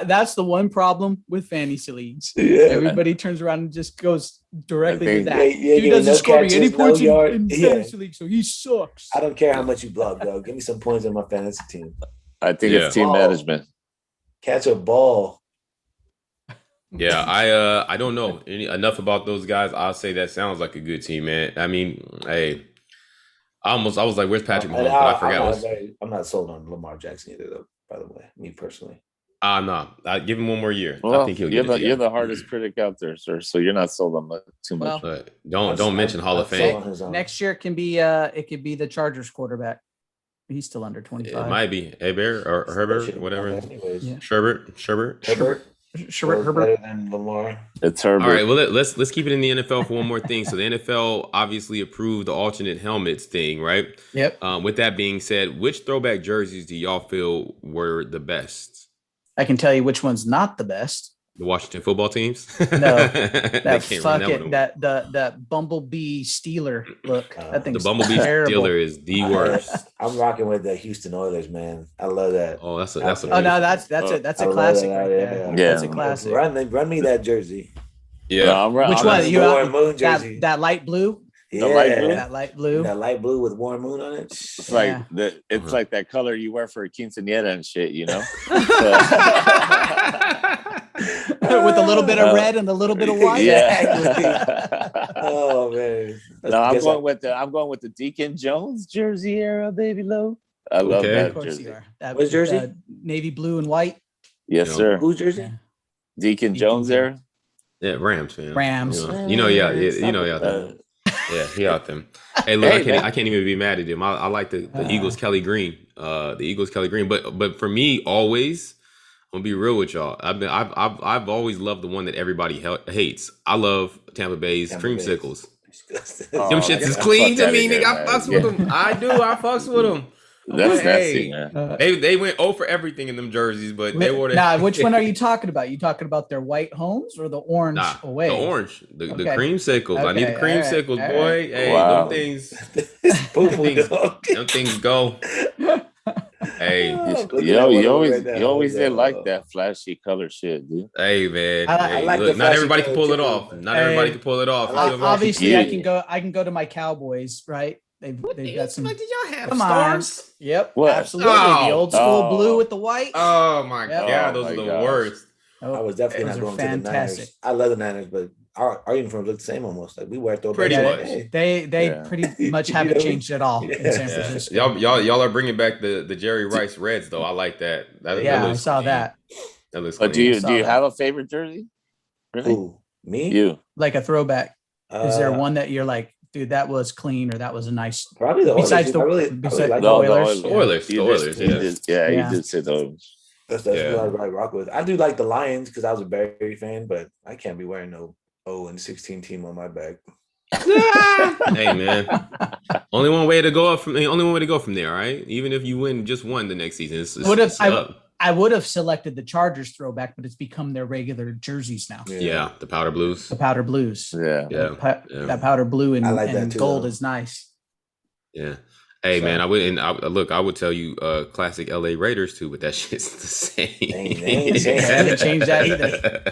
That's the one problem with fantasy leagues. Yeah. Everybody turns around and just goes directly to that. He doesn't score me any points in fantasy league, so he sucks. I don't care how much you block, though. Give me some points on my fantasy team. I think it's team management. Catch a ball. Yeah, I don't know enough about those guys. I'll say that sounds like a good team, man. I mean, hey, I was like, where's Patrick Mahomes? But I forgot. I'm not sold on Lamar Jackson either, though. By the way, me personally. No. I give him one more year. Well, I think he'll get it. You're the hardest critic out there, sir. So you're not sold on too much. But don't mention Hall of Fame. Next year it could be the Chargers quarterback. He's still under 25. It might be Herbert or whatever. Anyways. Sherbert. Herbert. Herbert. Better than Lamar. It's Herbert. All right, well let's keep it in the NFL for one more thing. So the NFL obviously approved the alternate helmets thing, right? Yep. With that being said, which throwback jerseys do y'all feel were the best? I can tell you which one's not the best. The Washington football teams? No, that Bumblebee Steeler look. That thing's the Bumblebee terrible. Steeler is the worst. I'm rocking with the Houston Oilers, man. I love that. Oh, that's a that's a classic right there. Yeah. That's a classic. Run me that jersey. Yeah. No, Which one? You Warren Moon jersey. that light blue? Yeah. That light blue. That light blue with Warren Moon on it. It's like it's like that color you wear for a quinceañera and shit, you know. With a little bit of red and a little bit of white. Yeah. Oh man. No, I'm going with the Deacon Jones jersey era, baby low. I love that Of course jersey. you are. That, What jersey? Navy blue and white. Yes, sir. Whose jersey? Yeah. Deacon Jones era. Yeah, Rams, man. Rams. You know, yeah, he out them. Hey, look, I can't even be mad at him. I like the Eagles Kelly Green. The Eagles Kelly Green. But for me, always, I'm gonna be real with y'all. I've always loved the one that everybody hates. I love Tampa Bay's creamsicles. Them shits is clean to me, nigga. I fucks with them. I do. I fucks with them. That's nasty, man. They went 0 for everything in them jerseys, but they wore which one are you talking about? You talking about their white homes or the orange away? The orange, the creamsicles. Okay, I need the creamsicles, boy. Right. Hey, Wow. them things go. Hey, you always did like that flashy color shit, dude. hey, man. I like look, the not everybody flashy can pull it color, off. too. Not everybody can pull it off. Obviously, Yeah. I can go to my Cowboys, right? They've got some. Did y'all have Come on. stars? Yep, What? absolutely. Oh. The old school blue with the white. Oh my Yep. god, Oh those my are the gosh. worst. Oh, I was definitely those not are going to the fantastic. Niners. I love the Niners, but our uniforms look the same almost. Like we wear throwback. Pretty Yeah, much. They Yeah. pretty much haven't changed at all in San Yeah. Francisco. Y'all are bringing back the Jerry Rice Reds though. I like that. That Yeah, I looks saw clean. that. That looks But clean. Saw do you that. have a favorite jersey? Really? Who? Me? You? Like a throwback. Is there Uh, one that you're like, dude, that was clean or that was a nice? Probably the Oilers. Besides the- I really besides like the the Oilers. The Oilers. You The Oilers, did- yeah. Yeah. You did say those. That's Yeah. what I rock with. I do like the Lions because I was a Barry fan, but I can't be wearing no 0-16 team on my back. Hey man, only one way to go from there, right? Even if you win just one the next season, it's up. I would have selected the Chargers throwback, but it's become their regular jerseys now. Yeah, the powder blues. The powder blues. Yeah. Yeah, yeah. That powder blue and, I like that and too, gold though. is nice. Yeah. Hey So- man, I would tell you classic LA Raiders too, but that shit's the same. They ain't changed that either.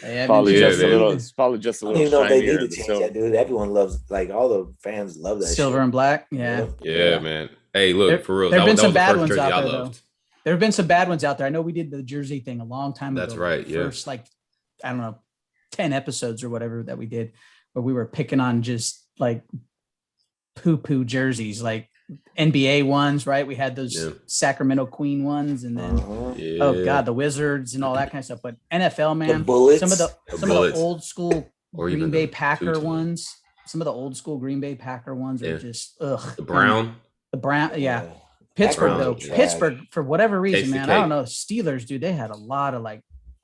They haven't Probably changed just a it. little. It's probably just a I don't little even know if they shinier. need to change that, dude. Everyone loves, like, all the fans love that Silver shit. and black. Yeah. Yeah, man. Hey, look, There- for real. there have That been was some the bad first ones jersey out I there, though. loved. There have been some bad ones out there. I know we did the jersey thing a long time That's ago. right, yeah. First, like, I don't know, 10 episodes or whatever that we did, where we were picking on just like poo jerseys, like NBA ones, right? We had those Yeah. Sacramento Queen ones, and then Yeah. oh god, the Wizards and all that kind of stuff. But NFL, The man, Bullets. some of the Bullets. old school Or Green even Bay the Packer tutu. ones. Some of the old school Green Bay Packer ones Yeah. are just ugh. The brown. The brown, yeah. Pittsburgh Browns though, are trash. Pittsburgh for whatever reason, Takes the man. I don't cake. know. Steelers, dude, they had a lot of like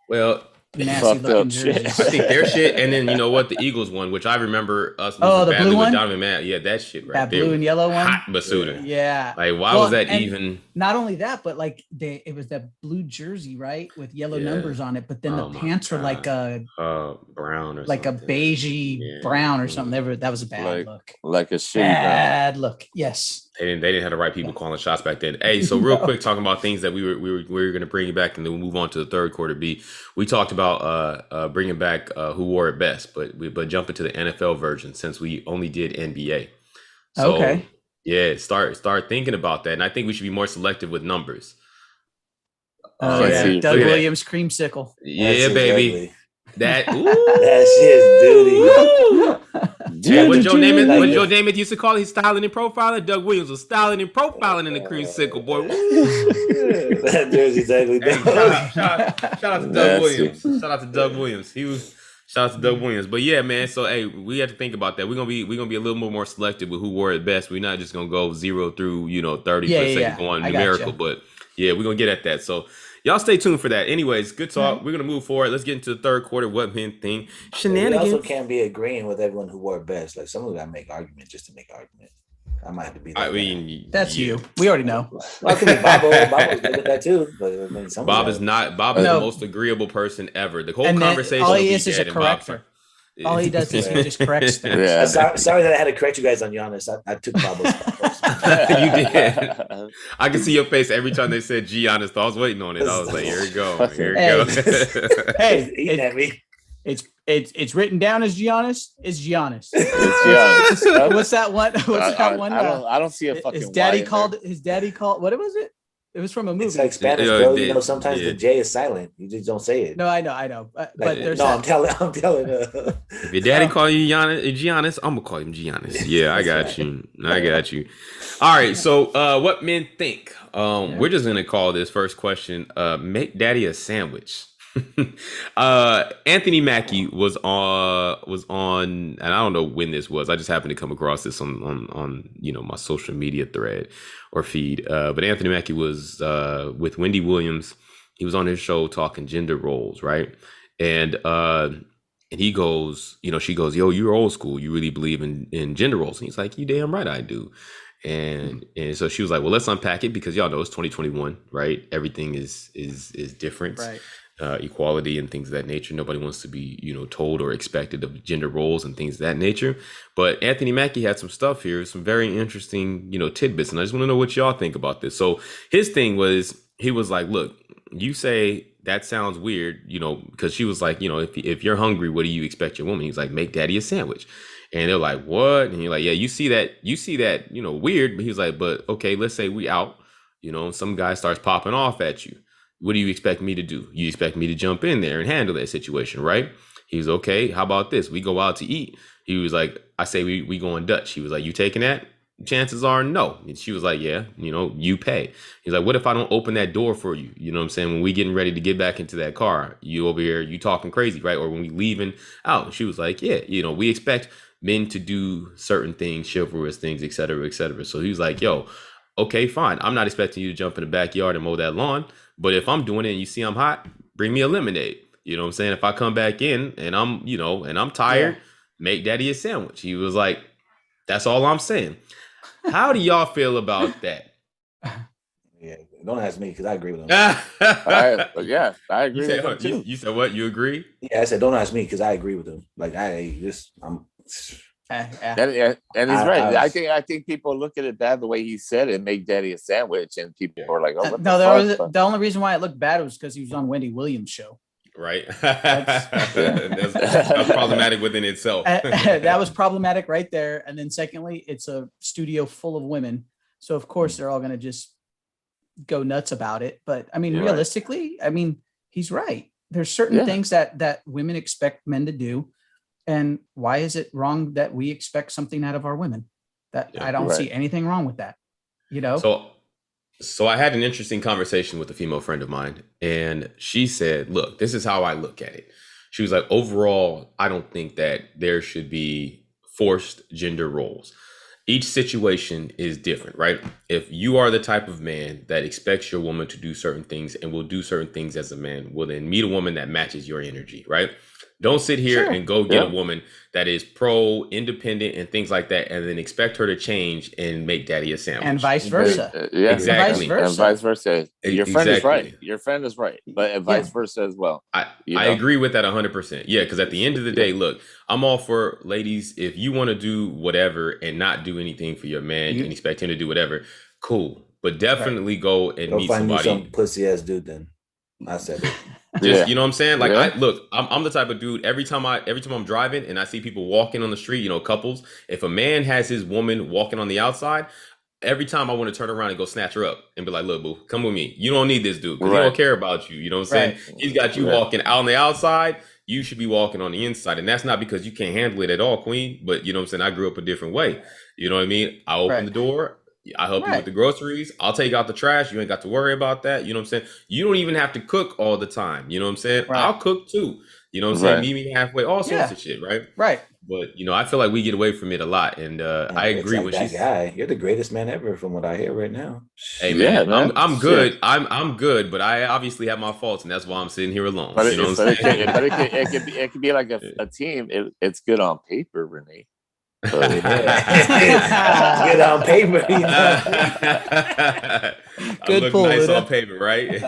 Well, nasty Fucked looking up shit. jerseys. I think their shit, and then you know what, the Eagles one, which I remember us Oh, losing the badly blue with one? Donovan Matt. Yeah, that shit right That there. blue and yellow one. Hot Basuda. Yeah. Like, why Well, was that and even? Not only that, but like it was that blue jersey, right, with yellow Yeah. numbers on it. But then Oh the my pants were God. like a Brown or like a something. beigey Yeah. brown or something. That was a bad Like- look. Like a shitty brown. Bad look. Yes. They didn't have the right people calling shots back then. Hey, so real quick, talking about things that we were going to bring you back, and then we'll move on to the third quarter B. We talked about bringing back who wore it best, but jump into the NFL version since we only did NBA. So, Okay. Yeah, start thinking about that, and I think we should be more selective with numbers. Oh Can't yeah. see. Doug Look at that. Williams creamsicle. Yeah, baby. That. Ooh. That shit's duty. Hey, what Joe Namath? Like What it. Joe Namath used to call it? He's styling and profiling. Doug Williams was styling and profiling in the creamsicle, boy. Woo. That jersey's ugly. Hey, shout out to Doug Nasty. Williams. Shout out to Doug Williams. Shout out to Doug Williams. But yeah, man. So hey, we have to think about that. We're gonna be a little more selective with who wore it best. We're not just gonna go 0 through 30 Yeah, for the sake yeah, of going I numerical. gotcha. But yeah, we're gonna get at that. So Y'all stay tuned for that. Anyways, good talk. We're gonna move forward. Let's get into the third quarter. What men think? Shenanigans. We also can't be agreeing with everyone who wore best. Like some of them make argument just to make argument. I might have to be. I mean, that's you. We already know. Well, I could be Bobo. Bobo's good with that too. But I mean, Bob is not. Bob is the most agreeable person ever. The whole conversation. All he is a corrector. All he does is he just corrects things. Yeah. Sorry that I had to correct you guys on Giannis. I took Bobo's spot. You did. I can see your face every time they said Giannis. I was waiting on it. I was like, here we go. Here we go. Hey, eating at me. It's written down as Giannis. It's Giannis. It's Giannis. What's that one? What's that one? I don't see a fucking. His daddy called. What was it? It was from a movie. It's like Spanish, bro. You know, sometimes the J is silent. You just don't say it. No, I know. But there's. No, I'm telling. If your daddy call you Giannis, I'm gonna call him Giannis. Yeah, I got you. I got you. All right. So, what men think? We're just gonna call this first question. Make daddy a sandwich. Anthony Mackie was on, and I don't know when this was. I just happened to come across this on my social media thread or feed. But Anthony Mackie was with Wendy Williams. He was on his show talking gender roles, right? And he goes, she goes, "Yo, you're old school. You really believe in gender roles?" And he's like, "You damn right I do." And so she was like, "Well, let's unpack it because y'all know it's 2021, right? Everything is different." Right. Equality and things of that nature. Nobody wants to be, told or expected of gender roles and things of that nature. But Anthony Mackie had some stuff here, some very interesting, tidbits. And I just want to know what y'all think about this. So his thing was, he was like, look, you say that sounds weird, because she was like, if you're hungry, what do you expect your woman? He's like, make daddy a sandwich. And they're like, what? And he's like, yeah, you see that, weird. But he was like, but okay, let's say we out, some guy starts popping off at you. What do you expect me to do? You expect me to jump in there and handle that situation, right? He was okay. How about this? We go out to eat. He was like, I say we going Dutch. He was like, you taking that? Chances are no. And she was like, yeah, you pay. He's like, what if I don't open that door for you? You know what I'm saying? When we getting ready to get back into that car, you over here, you talking crazy, right? Or when we leaving out. She was like, yeah, we expect men to do certain things, chivalrous things, et cetera, et cetera. So he was like, yo, okay, fine. I'm not expecting you to jump in the backyard and mow that lawn. But if I'm doing it and you see I'm hot, bring me a lemonade. You know what I'm saying? If I come back in and I'm, and I'm tired, make daddy a sandwich. He was like, that's all I'm saying. How do y'all feel about that? Yeah, don't ask me because I agree with him. I agree with him too. You said what? You agree? Yeah, I said don't ask me because I agree with him. Like I'm. And he's right. I think people look at it bad the way he said it, make daddy a sandwich, and people are like, "Oh, the only reason why it looked bad was because he was on Wendy Williams' show." Right. That's problematic within itself. That was problematic right there. And then secondly, it's a studio full of women, so of course they're all going to just go nuts about it. But I mean, realistically, I mean, he's right. There's certain things that women expect men to do. And why is it wrong that we expect something out of our women? I don't see anything wrong with that, So I had an interesting conversation with a female friend of mine, and she said, look, this is how I look at it. She was like, overall, I don't think that there should be forced gender roles. Each situation is different, right? If you are the type of man that expects your woman to do certain things and will do certain things as a man, well, then meet a woman that matches your energy, right? Don't sit here and go get a woman that is pro-independent and things like that, and then expect her to change and make daddy a sandwich. And vice versa. Exactly. And vice versa. Your friend is right. Your friend is right. But vice versa as well. I agree with that 100%. Yeah, because at the end of the day, look, I'm all for ladies. If you want to do whatever and not do anything for your man and expect him to do whatever, cool. But definitely go and meet somebody. Some pussy ass dude then. I said it. You know what I'm saying? Like, I'm the type of dude, every time I'm driving and I see people walking on the street, couples, if a man has his woman walking on the outside, every time I want to turn around and go snatch her up and be like, look, boo, come with me. You don't need this dude because he don't care about you. You know what I'm saying? He's got you walking out on the outside. You should be walking on the inside. And that's not because you can't handle it at all, queen. But you know what I'm saying? I grew up a different way. You know what I mean? I open the door. I help you with the groceries. I'll take out the trash. You ain't got to worry about that. You know what I'm saying? You don't even have to cook all the time. You know what I'm saying? I'll cook too. You know what I'm saying? Meet me halfway, all sorts of shit, right? Right. But you know, I feel like we get away from it a lot, and I agree like with that guy. You're the greatest man ever, from what I hear right now. Hey man, I'm good. I'm good, but I obviously have my faults, and that's why I'm sitting here alone. But, you know what I'm saying? It could be like a team. It's good on paper, Renee. Good on paper. You know? Good pull, nice Luda. on paper, right? Good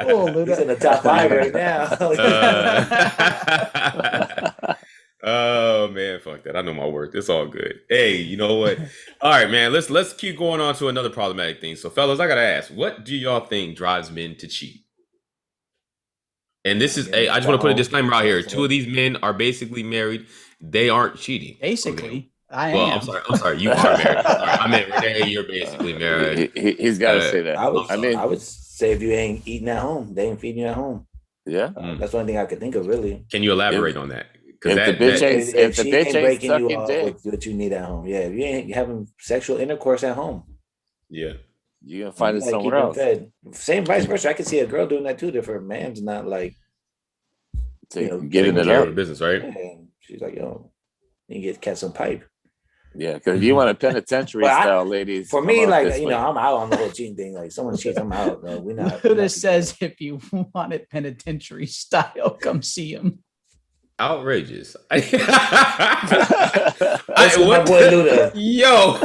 pull, Luda. He's in the top 5 right now. Oh man, fuck that. I know my worth. It's all good. Hey, you know what? All right, man. Let's keep going on to another problematic thing. So, fellas, I gotta ask, what do y'all think drives men to cheat? And this is I just want to put a disclaimer out here. 2 of these men are basically married. They aren't cheating. Basically, okay. I am. I'm sorry. You are married. I meant Renee. You're basically married. He's got to say that. I would say if you ain't eating at home, they ain't feeding you at home. Yeah, that's the only thing I could think of. Really. Can you elaborate on that? If the bitch ain't breaking you off dick, with what you need at home, if you ain't having sexual intercourse at home, you're gonna find it somewhere else. Same vice versa. I can see a girl doing that too. If her man's not like giving it up, business, right? And she's like, yo, you catch some pipe. Yeah, because if you want a penitentiary style, ladies. For me, like I'm out on the whole cheating thing. Like someone cheats, I'm out. No, we're not. Luda says if you want it penitentiary style, come see him. Outrageous. My boy Luda. Yo.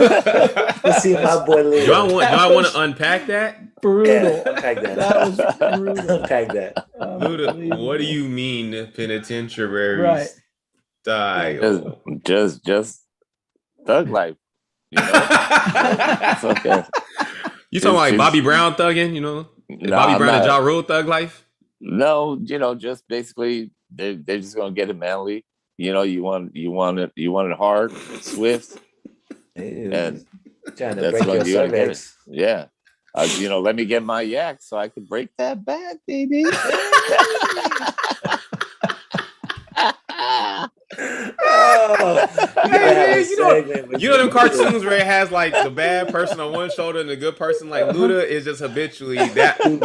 Let's see my boy Luda. Do I want to unpack that? Brutal. Yeah, unpack that. That was brutal. Unpack that. Luda, what do you mean penitentiary style? Just thug life. You know? It's okay. You talking like Bobby Brown thugging? You know, Bobby Brown and Ja Rule thug life? No, just basically they're just gonna get it manly. You know, you want it hard, swift, and trying to break your cervix. Yeah, let me get my yak so I can break that back, baby. You know them cartoons where it has like the bad person on one shoulder and the good person. Like Luda is just habitually that one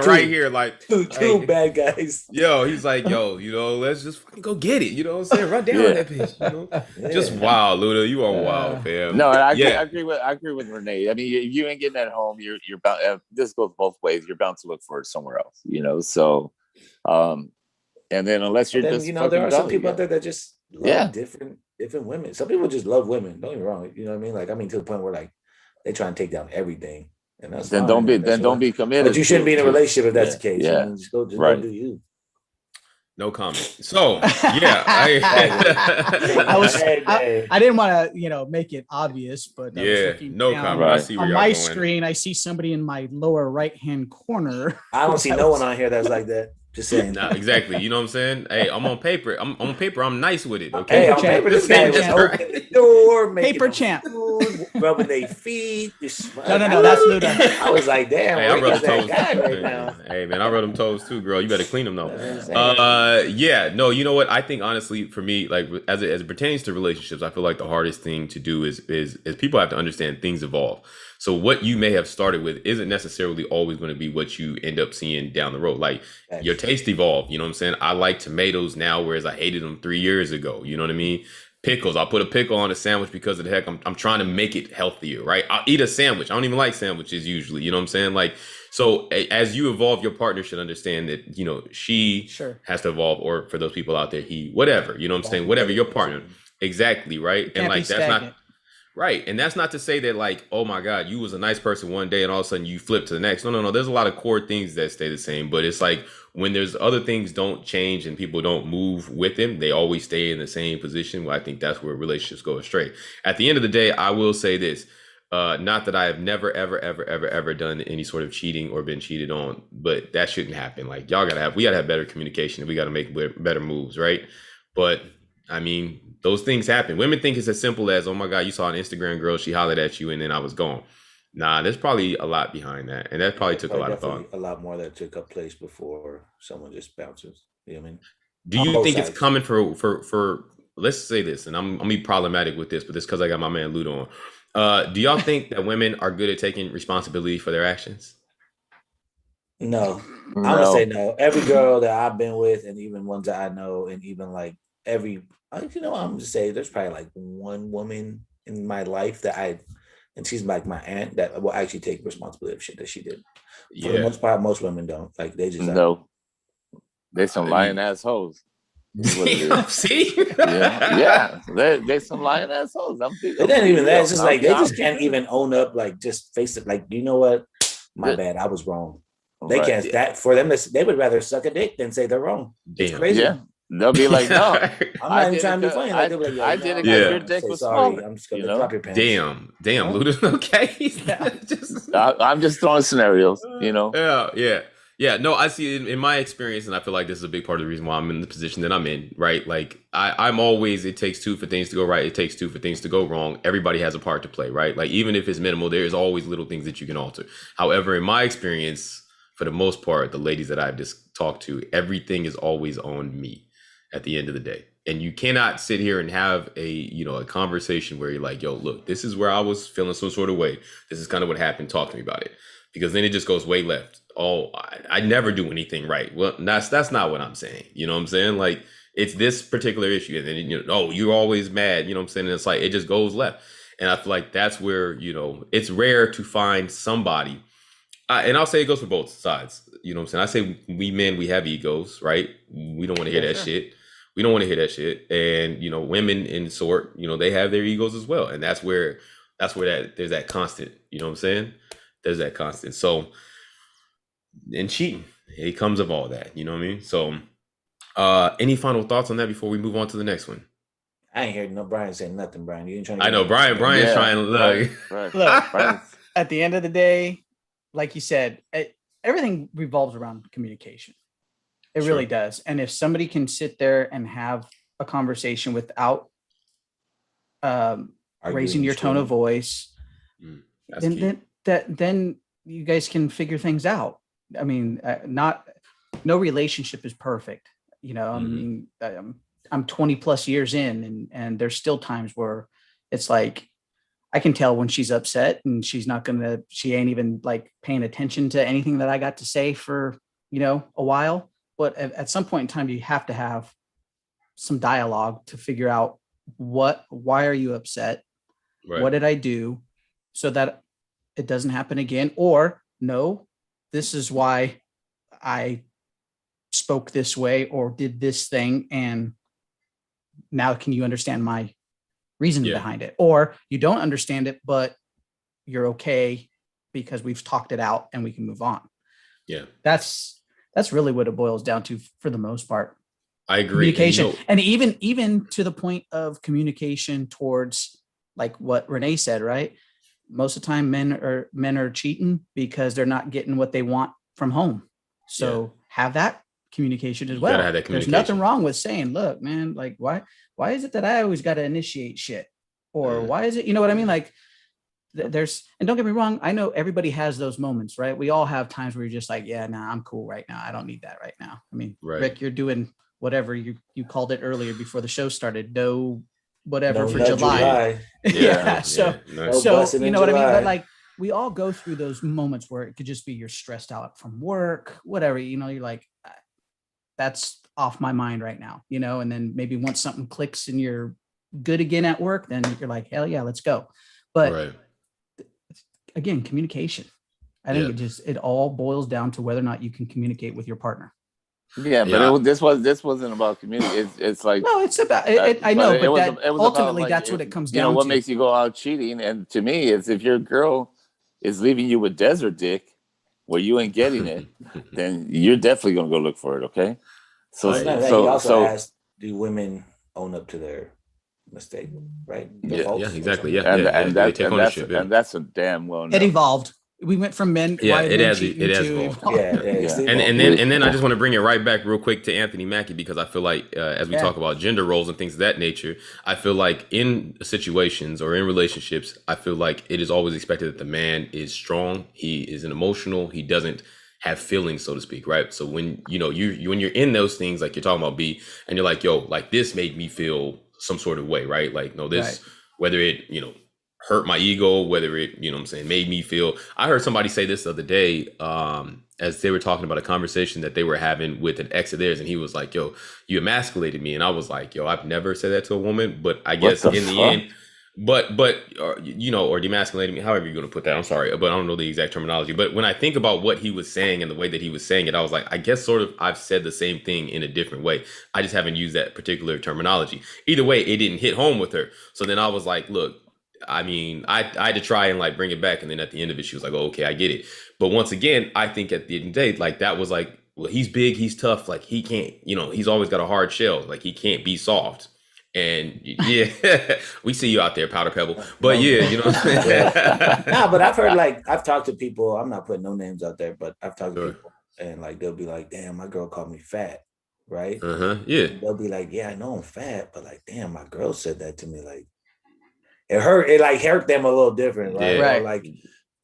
right here. Like two bad guys. Yo, he's like, let's just fucking go get it. You know what I'm saying? Run down that bitch. Just wild, Luda. You are wild, fam. No, I agree with Renee. I mean, if you ain't getting at home, you're bound. This goes both ways. You're bound to look for it somewhere else. So. And then unless you're just there are some people out there that just love different women. Some people just love women. Don't get me wrong. You know what I mean? Like to the point where like they try and take down everything. And that's then don't be committed. But you shouldn't be in a relationship if that's the case. Yeah. Just go do you. No comment. So I didn't want to make it obvious, but no comment. Right. I see where on y'all my going. screen, I see somebody in my lower right hand corner. I don't see no one on here that's like that. Just saying. Nah, exactly. You know what I'm saying? Hey, I'm on paper. I'm nice with it. Okay. Hey, on paper, this guy was opening the door, paper champ, food, rubbing their feet. No, that's Luda. I was like, damn. Hey, I rub that toes guy right now. Hey, man, I rub them toes too, girl. You better clean them though. No, you know what? I think honestly, for me, like as it pertains to relationships, I feel like the hardest thing to do is people have to understand things evolve. So what you may have started with isn't necessarily always going to be what you end up seeing down the road. Like your taste evolved. You know what I'm saying? I like tomatoes now, whereas I hated them 3 years ago. You know what I mean? Pickles. I'll put a pickle on a sandwich because of the heck I'm trying to make it healthier, right? I'll eat a sandwich. I don't even like sandwiches usually. You know what I'm saying? Like, so as you evolve, your partner should understand that, she has to evolve, or for those people out there, he, whatever, you know what I'm saying? Whatever your partner. Exactly. Right. And like, that's not right. And that's not to say that like, oh my God, you was a nice person one day and all of a sudden you flip to the next. No. There's a lot of core things that stay the same, but it's like when there's other things don't change and people don't move with them, they always stay in the same position. Well, I think that's where relationships go astray. At the end of the day, I will say this, not that I have never, ever done any sort of cheating or been cheated on, but that shouldn't happen. Like we gotta have better communication. We got to make better moves. Right. But I mean, those things happen. Women think it's as simple as, oh my God, you saw an Instagram girl, she hollered at you and then I was gone. Nah, there's probably a lot behind that. And that probably took a lot of thought. A lot more that took up place before someone just bounces. You know what I mean? Do you think it's coming for let's say this, and I'm gonna be problematic with this, but this because I got my man Ludo on. Do y'all think that women are good at taking responsibility for their actions? No, I'm gonna No. say no. Every girl that I've been with, and even ones that I know, and even like I'm just say there's probably like one woman in my life and she's like my aunt that will actually take responsibility of shit that she did. For the most part, most women don't. Like they just No. They some lying assholes. See? Yeah. They some lying assholes. It ain't even that. It's just like they just can't even own up. Like just face it. Like you know what? My bad. I was wrong. They can't. That for them, they would rather suck a dick than say they're wrong. It's crazy. Yeah. They'll be like, no, I'm not even trying to be funny. Like, they'll be like, I did it because your dick was smaller. I'm just gonna drop your pants. Damn, Luda. Okay. I'm just throwing scenarios, Yeah. No, I see it in my experience, and I feel like this is a big part of the reason why I'm in the position that I'm in, right? Like I'm always, it takes two for things to go right. It takes two for things to go wrong. Everybody has a part to play, right? Like even if it's minimal, there's always little things that you can alter. However, in my experience, for the most part, the ladies that I've just talked to, everything is always on me at the end of the day. And you cannot sit here and have a conversation where you're like, yo, look, this is where I was feeling some sort of way. This is kind of what happened. Talk to me about it. Because then it just goes way left. Oh, I never do anything right. Well, that's not what I'm saying. You know what I'm saying? Like it's this particular issue. And then, you're always mad. You know what I'm saying? And it's like, it just goes left. And I feel like that's where, it's rare to find somebody. And I'll say it goes for both sides. You know what I'm saying? I say we men, we have egos, right? We don't want to hear that shit. We don't want to hear that shit. And, women in sort, they have their egos as well. And that's where there's that constant, you know what I'm saying? There's that constant. So, and cheating, it comes of all that, you know what I mean? So, any final thoughts on that before we move on to the next one? I ain't heard no Brian saying nothing, Brian. You ain't trying to I know Brian's trying to look. Look, at the end of the day, like you said, everything revolves around communication. It really does. And if somebody can sit there and have a conversation without raising your tone of voice, then you guys can figure things out. I mean, no relationship is perfect. I mean, I'm 20 plus years in and there's still times where it's like, I can tell when she's upset and she ain't even like paying attention to anything that I got to say for, a while. But at some point in time, you have to have some dialogue to figure out why are you upset? Right. What did I do so that it doesn't happen again? Or no, this is why I spoke this way or did this thing. And now can you understand my reasoning behind it? Or you don't understand it, but you're okay because we've talked it out and we can move on. Yeah. That's really what it boils down to for the most part. I agree. Communication. And even to the point of communication towards like what Renee said, right? Most of the time men are cheating because they're not getting what they want from home. So have that communication as well. There's nothing wrong with saying, look, man, like why is it that I always got to initiate shit? Or why is it, you know what I mean? Like and don't get me wrong, I know everybody has those moments, right? We all have times where you're just like, yeah, nah, I'm cool right now. I don't need that right now. I mean, Rick, you're doing whatever you called it earlier before the show started. No, whatever for July. So you know what I mean? But like, we all go through those moments where it could just be you're stressed out from work, whatever, you're like, that's off my mind right now, and then maybe once something clicks and you're good again at work, then you're like, hell yeah, let's go. But again, communication. I think it all boils down to whether or not you can communicate with your partner. Yeah, but this wasn't about community. It's like no, it's about it. I know, but ultimately that's what it comes down to. What makes you go out cheating? And to me, is if your girl is leaving you with desert dick where you ain't getting it, then you're definitely gonna go look for it. Okay. So you also asked, do women own up to their mistake? Right. Exactly. Yeah. And that's a damn well known. It evolved. We went from men. It has evolved. And then I just want to bring it right back real quick to Anthony Mackie, because I feel like as we talk about gender roles and things of that nature, I feel like in situations or in relationships, I feel like it is always expected that the man is strong. He is an emotional. He doesn't have feelings, so to speak, right? So when when you're in those things, like you're talking about, B, and you're like, yo, like this made me feel some sort of way, right? Like, no, this, whether it, hurt my ego, whether it, made me feel. I heard somebody say this the other day. as they were talking about a conversation that they were having with an ex of theirs, and he was like, "Yo, you emasculated me," and I was like, "Yo, I've never said that to a woman," but I guess in the end, but you know, or demasculating me, however you're going to put that. I'm sorry, but I don't know the exact terminology. But when I think about what he was saying and the way that he was saying it, I was like, I guess sort of I've said the same thing in a different way. I just haven't used that particular terminology. Either way, it didn't hit home with her. So then I was like, look, I mean, I had to try and like bring it back, and then at the end of it, she was like, "Oh, okay, I get it." But once again, I think at the end of the day, like that was like, well, he's big, he's tough, like he can't, you know, he's always got a hard shell, like he can't be soft. And yeah, we see you out there, Powder Pebble. But yeah, you know what I'm saying? No, but I've heard, like, I've talked to people, I'm not putting no names out there, but I've talked to people and like they'll be like, "Damn, my girl called me fat," right? Yeah. And they'll be like, "Yeah, I know I'm fat, but like, damn, my girl said that to me, like it hurt them a little different, right?" Yeah. Or like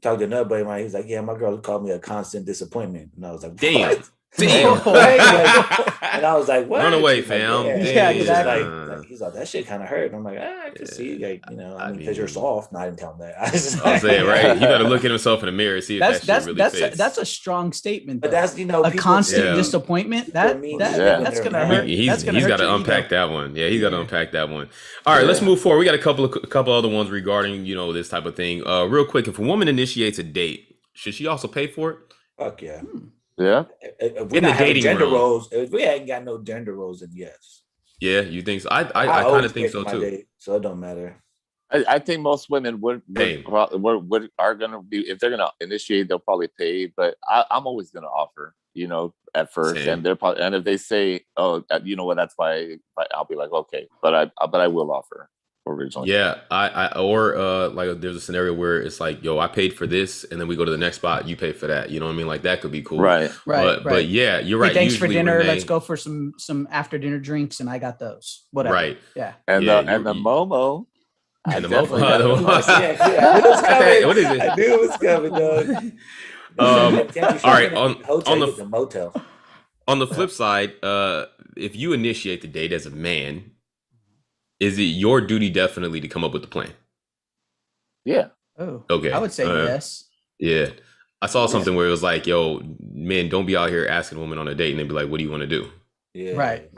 talked to another buddy of mine, he's like, "Yeah, my girl called me a constant disappointment," and I was like, "Damn, what? Damn." And I was like, "What? Run away, fam." Like, yeah, exactly. He's like, "That shit kind of hurt." And I'm like, I can see, like, you know, I mean, because you're soft. No, I didn't tell him that. I'm saying, right? He better look at himself in the mirror and see if that shit really fits. That's a strong statement. But that's, you know, a constant disappointment. That's gonna hurt. He's got to unpack that one. Yeah, he's got to unpack that one. All right, let's move forward. We got a couple other ones regarding, you know, this type of thing. Real quick, if a woman initiates a date, should she also pay for it? Fuck yeah. Yeah. If we're not having gender roles, if we ain't got no gender roles, then yes. Yeah, you think so? I kind of think so too. Date, so it don't matter. I think most women are gonna be, if they're gonna initiate, they'll probably pay. But I'm always gonna offer, you know, at first. Same. And they're probably, and if they say, "Oh, you know what, that's why," I'll be like, "Okay," but I will offer originally. Yeah, or like there's a scenario where it's like, "Yo, I paid for this," and then we go to the next spot, you pay for that. You know what I mean? Like that could be cool. Right. But yeah, you're right. Hey, thanks for dinner. Let's go for some after dinner drinks, and I got those. Whatever. Right. Yeah. And the Momo. And the Momo. What is it? I knew it was coming, dog. All right. On the motel. On the flip side, if you initiate the date as a man, is it your duty definitely to come up with the plan? Yeah. Oh. Okay. I would say yes. Yeah. I saw something where it was like, "Yo, men, don't be out here asking a woman on a date and then be like, what do you want to do?" Yeah. Right.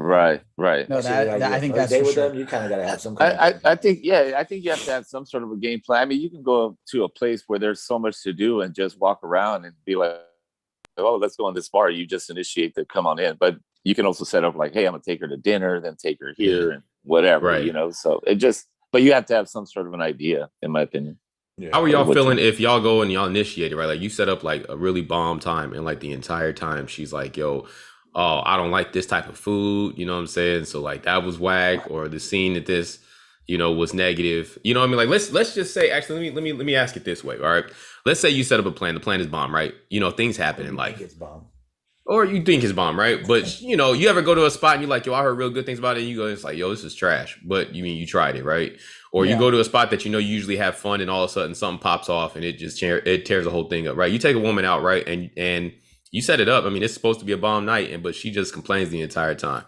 No, I think that's for sure. You kind of got to have some I think you have to have some sort of a game plan. I mean, you can go to a place where there's so much to do and just walk around and be like, "Oh, let's go in this bar." You just initiate to come on in. But you can also set up like, "Hey, I'm gonna take her to dinner, then take her here and whatever," you know. So but you have to have some sort of an idea, in my opinion. Yeah. How are y'all feeling if y'all go and y'all initiate it, right? Like you set up like a really bomb time, and like the entire time she's like, "Yo, oh, I don't like this type of food," you know what I'm saying? So like that was whack, or the scene that this, you know, was negative. You know what I mean? Like let's just say, actually, let me ask it this way, all right? Let's say you set up a plan. The plan is bomb, right? You know, things happen in life. It's bomb. Or you think it's bomb, right? But you know, you ever go to a spot and you're like, "Yo, I heard real good things about it," and you go, it's like, "Yo, this is trash." But you mean you tried it, right? Or you go to a spot that you know you usually have fun, and all of a sudden something pops off and it just tears the whole thing up, right? You take a woman out, right, and you set it up. I mean, it's supposed to be a bomb night, but she just complains the entire time.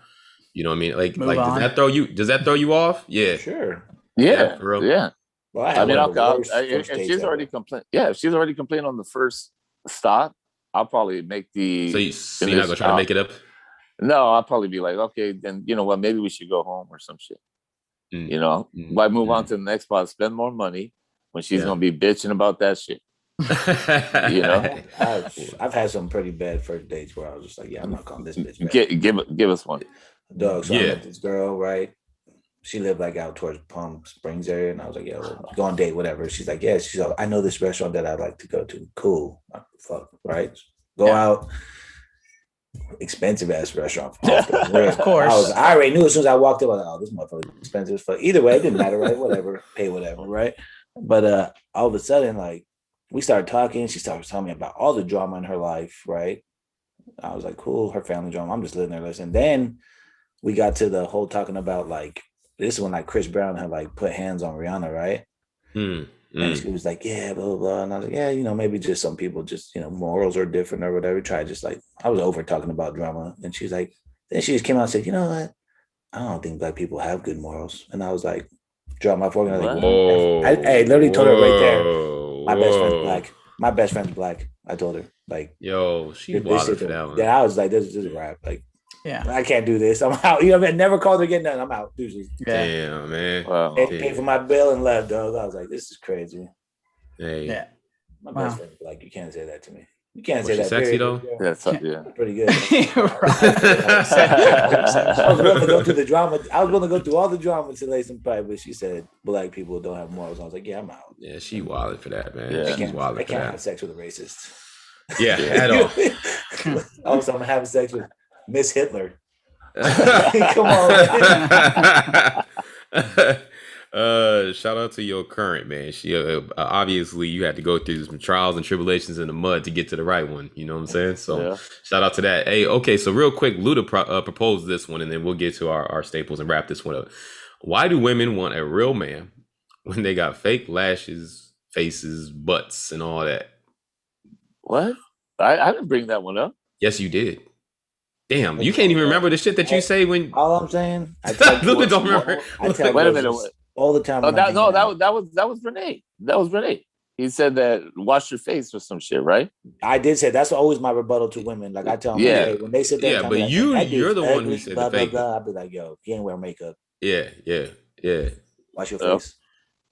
You know what I mean? Like does that throw you off? Yeah, sure. Yeah, for real. Yeah. Well, if she's already complained, if she's already complained on the first stop, I'll probably make the. So you're not gonna try to make it up? No, I'll probably be like, "Okay, then you know what? Maybe we should go home or some shit." You know, why move on to the next spot, spend more money when she's gonna be bitching about that shit? You know, I've had some pretty bad first dates where I was just like, "Yeah, I'm not calling this bitch back." Give us one, dog. So I met this girl, right? She lived like out towards Palm Springs area, and I was like, "Yeah, we'll go on a date, whatever." She's like, "Yeah." She's like, "I know this restaurant that I'd like to go to." Cool, fuck, right? Go out. Expensive ass restaurant. Of course. I already knew as soon as I walked in, I was like, "Oh, this motherfucker is expensive as fuck." Either way, it didn't matter, right? Whatever, pay whatever, right? But all of a sudden, like, we started talking. She started telling me about all the drama in her life, right? I was like, cool, her family drama. I'm just living there listening. Then we got to the whole talking about like, this is when like Chris Brown had like put hands on Rihanna, right? And she was like, "Yeah, blah, blah, blah." And I was like, "Yeah, you know, maybe just some people just, you know, morals are different or whatever." Try just like, I was over talking about drama. And she was like, then she just came out and said, "You know what? I don't think black people have good morals." And I was like, drop my fork. And I was like, I literally told her right there, my best friend's black. My best friend's black. I told her. Like, Yo, she this wilded shit for don't- that one. Then I was like, this is a rap. Like, Yeah. I can't do this. I'm out. You know, I never called her again. Nothing. I'm out. Deuces. Yeah. Damn, man. Wow. Paid for my bill and left, dog. I was like, this is crazy. Hey. Yeah. My Wow. best friend was like, you can't say that to me. You can't Was say she that. sexy, period. though? That's yeah. Pretty good. Right. I was willing to go through the drama. I was willing to go through all the drama to lay some pipe, but she said black people don't have morals. I was like, yeah, I'm out. Yeah, she wilded for that, man. Yeah. I She's can't, wilded I for can't have that. sex with a racist. Yeah, at all. Also, I'm having sex with Miss Hitler. Come on, Shout out to your current, man. She obviously you had to go through some trials and tribulations in the mud to get to the right one. You know what I'm saying? So Yeah. shout out to that. Hey, okay, so real quick, Luda proposed this one, and then we'll get to our staples and wrap this one up. Why do women want a real man when they got fake lashes, faces, butts, and all that? What? I didn't bring that one up. Yes, you did. Damn, you can't even remember the shit that you say when. all I'm saying, I tell Luda don't remember. I tell Wait a girls minute. this all the time. Oh, when I'm hanging out. that was Renee. That was Renee. He said that wash your face or some shit, right? I did say that's always my rebuttal to women. Like I tell them, Yeah. hey, when they sit there, Yeah, and tell me, but like, you- that dude's you're the one who ugly, said the blah, blah, fake. blah. I'll be like, yo, he ain't wear makeup. Yeah. Wash your Oh. face.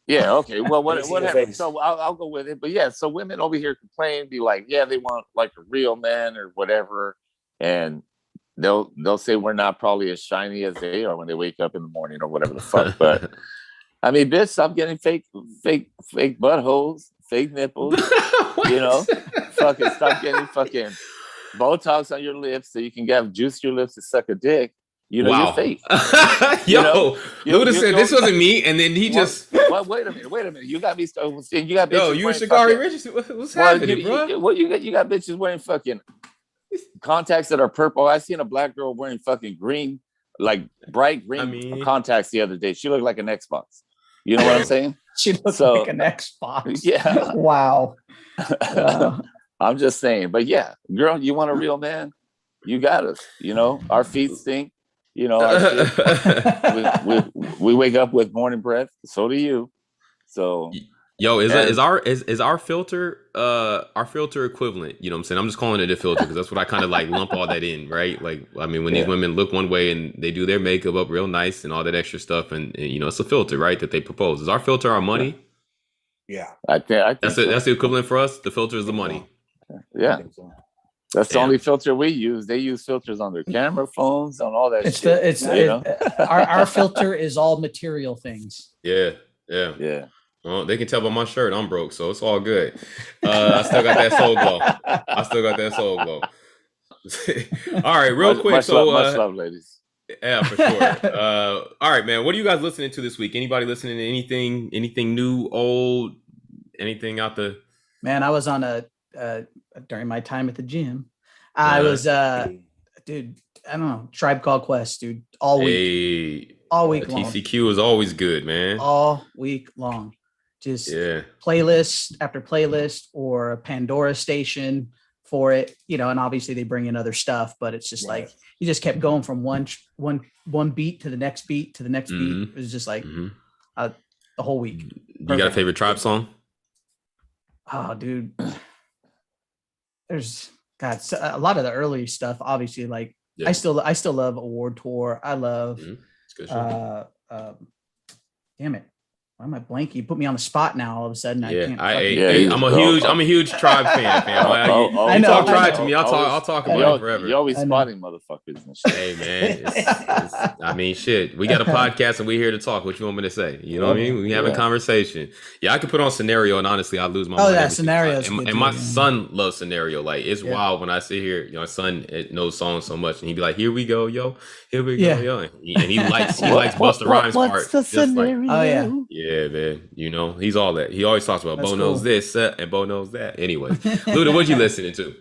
Yeah. Okay. Well, Let me see your whatever. face. So I'll go with it. But yeah, so women over here complain, be like, yeah, they want like a real man or whatever, and they'll say we're not probably as shiny as they are when they wake up in the morning or whatever the fuck. But I mean, bitch, stop getting fake buttholes, fake nipples. You know, fucking stop getting fucking Botox on your lips so you can have juice your lips to suck a dick. You know, you're fake. Yo, know? Luda You said know- this wasn't me, and then he just. Well, wait a minute. You got me started. You got Yo, bitches you and wearing Shagari fucking- Richardson, what's Well, happening, bro? you got bitches wearing fucking contacts that are purple. I seen a black girl wearing fucking green, like bright green contacts the other day. She looked like an Xbox. You know what I'm saying? She looks So- like an Xbox. Yeah. Wow. I'm just saying. But yeah, girl, you want a real man? You got us. You know, our feet stink. You know, our shit. we wake up with morning breath. So do you. So Yo, is our filter equivalent? You know what I'm saying? I'm just calling it a filter because that's what I kind of like lump all that in, right? Like, I mean, when these women look one way and they do their makeup up real nice and all that extra stuff, and you know, it's a filter, right? That they propose. Is our filter our money? Yeah, I think That's so. That's the equivalent for us. The filter is the money. Yeah. I think so. That's the Damn. only filter we use. They use filters on their camera phones, on all that It's shit. the our filter is all material things. Yeah. Yeah. Well, they can tell by my shirt I'm broke, so it's all good. I still got that soul glow. All right, real quick. Much So love, much love, ladies. yeah, for sure. All right, man. What are you guys listening to this week? Anybody listening to anything new, old, anything out the? Man, I was on during my time at the gym. I was dude, I don't know, Tribe Called Quest, dude, all week. Hey, all week long. TCQ is always good, man. All week long. Just Yeah. playlist after playlist or a Pandora station for it, you know, and obviously they bring in other stuff, but it's just like you just kept going from one beat to the next beat to the next beat. It was just like the whole week. You got a favorite Tribe song? Oh, dude. There's a lot of the early stuff, obviously, like I still love Award Tour. I love It's good shit. damn it. Why am I blanking? You put me on the spot now all of a sudden. I can't I'm a huge Tribe fan, fam. I You know, talk I Tribe know. to me, I'll talk about it forever. You always spotting motherfuckers and shit. Hey man, I mean, shit. We got a podcast and we're here to talk. What you want me to say? You know what I mean? We having conversation. Yeah, I could put on Scenario, and honestly, I lose my mind. yeah, every single Scenario's time. good And my too, yeah. son loves Scenario. Like it's wild when I sit here. You know, my son knows songs so much, and he'd be like, "Here we go, yo. Here we go, yo." And he likes Busta Rhymes part. What's the just like, scenario? Oh, yeah. yeah, man. You know, he's all that. He always talks about That's Bo knows cool. this and Bo knows that. Anyway, Luda, what you listening to?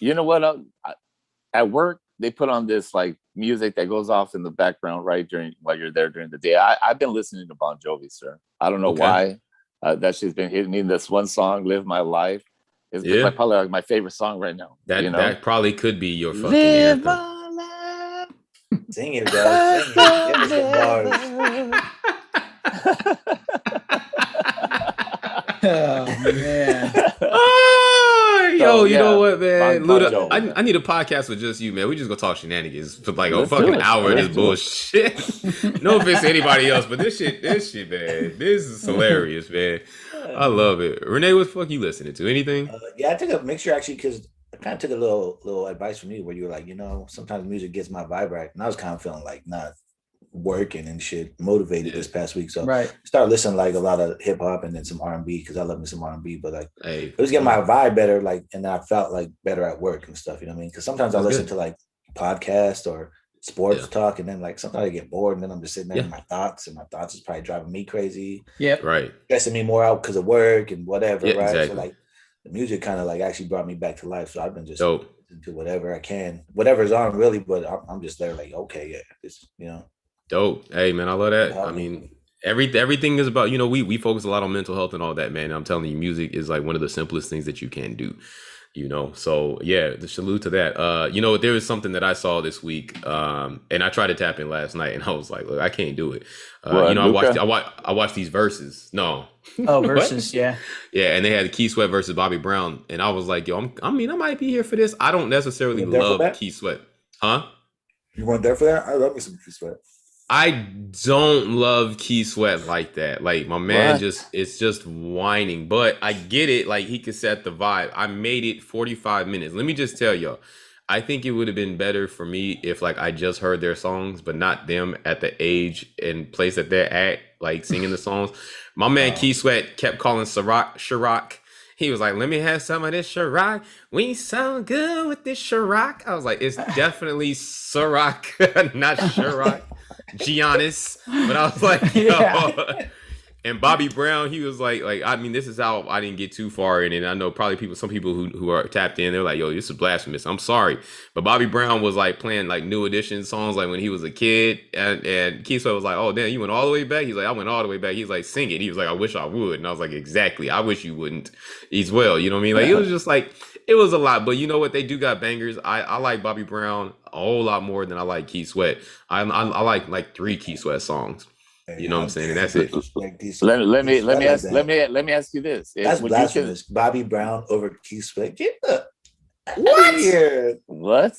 You know what? At work, they put on this like music that goes off in the background right while you're there during the day. I've been listening to Bon Jovi, sir. I don't know why. That shit's been hitting me. This one song, "Live My Life," is probably like my favorite song right now. That probably could be your fucking Live anthem. my life. Sing it, guys. Sing it. Give us some bars. Oh man. Oh, Yo, you yeah. know what, man? Bon Luda, Jovi. I need a podcast with just you, man. We just gonna talk shenanigans for like a Let's do fucking it. hour of Let's this do it. bullshit. No offense to anybody else, but this shit, man. This is hilarious, man. I love it. Renee, what the fuck you listening to? Anything? Yeah, I took a mixture actually because I kind of took a little advice from you where you were like, sometimes music gets my vibe right, and I was kind of feeling like not working and shit, motivated this past week. So Right. started listening like a lot of hip hop and then some R&B because I love me some R&B. But like Hey, it was getting my vibe better, like, and I felt like better at work and stuff. You know what I mean? Because sometimes I That's listen good. to like podcasts or sports Yeah. talk, and then like sometimes I get bored, and then I'm just sitting there Yeah. in my thoughts, and my thoughts is probably driving me crazy, Yep. right. stressing me more out because of work and whatever, Yeah, right? So exactly. like the music kind of like actually brought me back to life. So I've been just Dope. listening to whatever I can, whatever's on really, but I'm just there like, okay, yeah, this, Dope. Hey, man, I love that. Help I me. mean, everything is about, we focus a lot on mental health and all that, man. And I'm telling you, music is like one of the simplest things that you can do. So yeah, the salute to that. There was something that I saw this week, and I tried to tap in last night, and I was like, look, I can't do it. I watched these verses. No. Oh, What? versus, yeah. Yeah, and they had Keith Sweat versus Bobby Brown, and I was like, yo, I might be here for this. I don't necessarily You there for love that? Keith Sweat, huh? You weren't there for that? I love me some Keith Sweat. I don't love Keith Sweat like that. Like my man What? it's just whining. But I get it. Like he could set the vibe. I made it 45 minutes. Let me just tell y'all, I think it would have been better for me if like I just heard their songs, but not them at the age and place that they're at, like singing the songs. My man Keith Sweat kept calling Ciroc. He was like, let me have some of this Ciroc. We sound good with this Ciroc. I was like, it's definitely Ciroc, not Ciroc. Giannis, but I was like, yo. Yeah. And Bobby Brown, he was like, I mean, this is how I didn't get too far in it. I know probably some people who are tapped in, they're like, yo, this is blasphemous. I'm sorry. But Bobby Brown was like playing like New Edition songs like when he was a kid. And Keith Sweat was like, oh, damn, you went all the way back? He's like, I went all the way back. He's like, sing it. He was like, I wish I would. And I was like, exactly. I wish you wouldn't as well. You know what I mean? Like, it was just like, it was a lot. But you know what? They do got bangers. I like Bobby Brown a whole lot more than I like Keith Sweat. I like 3 Keith Sweat songs. You know what I'm saying? And that's it. Like these, Let me these let me ask you this. That's Would you blasphemous. Bobby Brown over Keith Sweat. Get the What? here. what?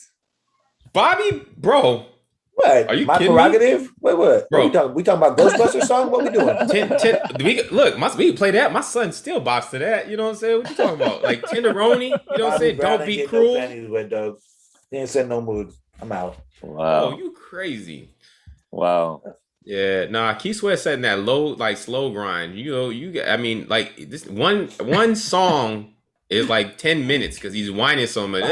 Bobby, bro. What? Are you My kidding me? prerogative? Wait, what? Bro. We talking about Ghostbusters song? What we doing? 10, we can play that. My son still bops to that. You know what I'm saying? What you talking about? Like Tenderoni? You know what I'm Bobby saying? Brown Don't ain't be getting cruel. No panties wet, dog. He ain't said no mood. I'm out. Wow. Oh, you crazy. Wow. Yeah, nah, Keith Sweat said in that low, like slow grind. I mean, like this one song is like 10 minutes because he's whining so much. Like,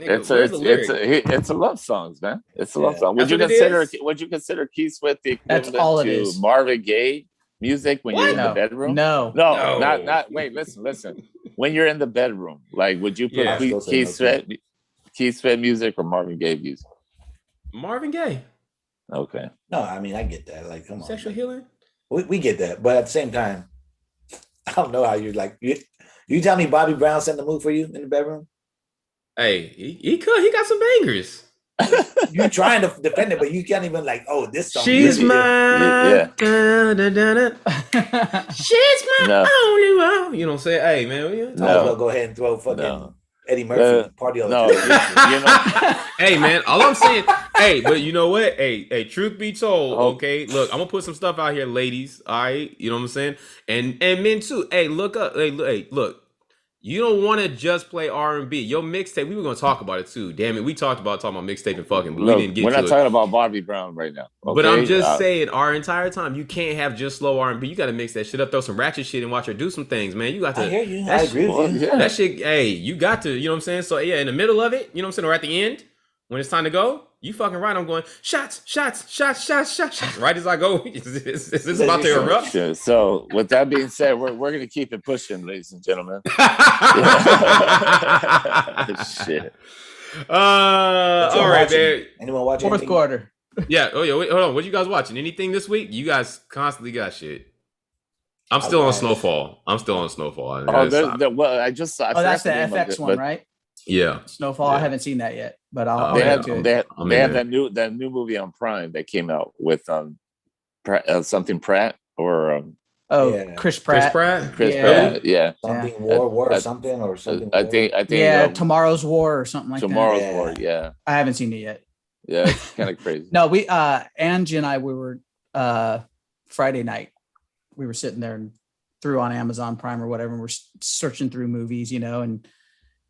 nigga, where's the lyric? It's a love songs, man. It's a love Yeah. song. That's what it is? Would you consider Keith Sweat the That's equivalent all it to is. Marvin Gaye music when you're in the No. bedroom? No. No, No. not wait, listen. When you're in the bedroom, like would you put Yeah. Keith Sweat music or Marvin Gaye music? Marvin Gaye, Okay. No, I mean I get that. Like, come on, sexual man. healing. We get that, but at the same time, I don't know how you're like. You tell me Bobby Brown sent the move for you in the bedroom. Hey, he got some bangers. You're trying to defend it, but you can't even like. Oh, this song. She's really- mine. Yeah. She's my No. only one. You know what I'm saying? Hey, man. What you talking Might as about? well go ahead and throw fucking No. Eddie Murphy party on No, the you know, Hey, man, all I'm saying, hey, but you know what? Hey, truth be told, Oh. okay, look, I'm gonna put some stuff out here, ladies. All right, you know what I'm saying, and men too. Hey, look up. Hey, look. You don't want to just play R&B. Your mixtape, we were gonna talk about it too. Damn it, we talked about talking about mixtape and fucking, but look, we didn't get we're to not it. talking about Bobby Brown right now. But I'm okay? just saying, our entire time, you can't have just slow R&B. You got to mix that shit up, throw some ratchet shit, and watch her do some things, man. You got to. I hear you. I that's- agree with you. Yeah. That shit, hey, you got to, you know what I'm saying? So yeah, in the middle of it, you know what I'm saying, or at the end, when it's time to go, you fucking right. I'm going shots. Right as I go, it's about to erupt. Sure. So with that being said, we're gonna keep it pushing, ladies and gentlemen. Shit. All right, man. Anyone watching? Fourth quarter. Yeah. Oh yeah. Wait, hold on. What you guys watching? Anything this week? You guys constantly got shit. I'm still on Snowfall. I Well, I just saw. I Oh, that's the forgot name of FX it, one, but right? Yeah. Snowfall. Yeah. I haven't seen that yet, but I'll Oh, They yeah. get to have it. I'm they in have that new movie on Prime that came out with something Pratt or Oh, Yeah. Chris Chris Pratt. Pratt. Chris Yeah. Pratt, yeah. Something Yeah. war I- or something or something. I think Yeah, Tomorrow's War or something like Tomorrow's Yeah. War, yeah. that. I haven't seen it yet. Yeah, it's kind of crazy. No, we Angie and I we were Friday night. We were sitting there and threw on Amazon Prime or whatever, and we're searching through movies, and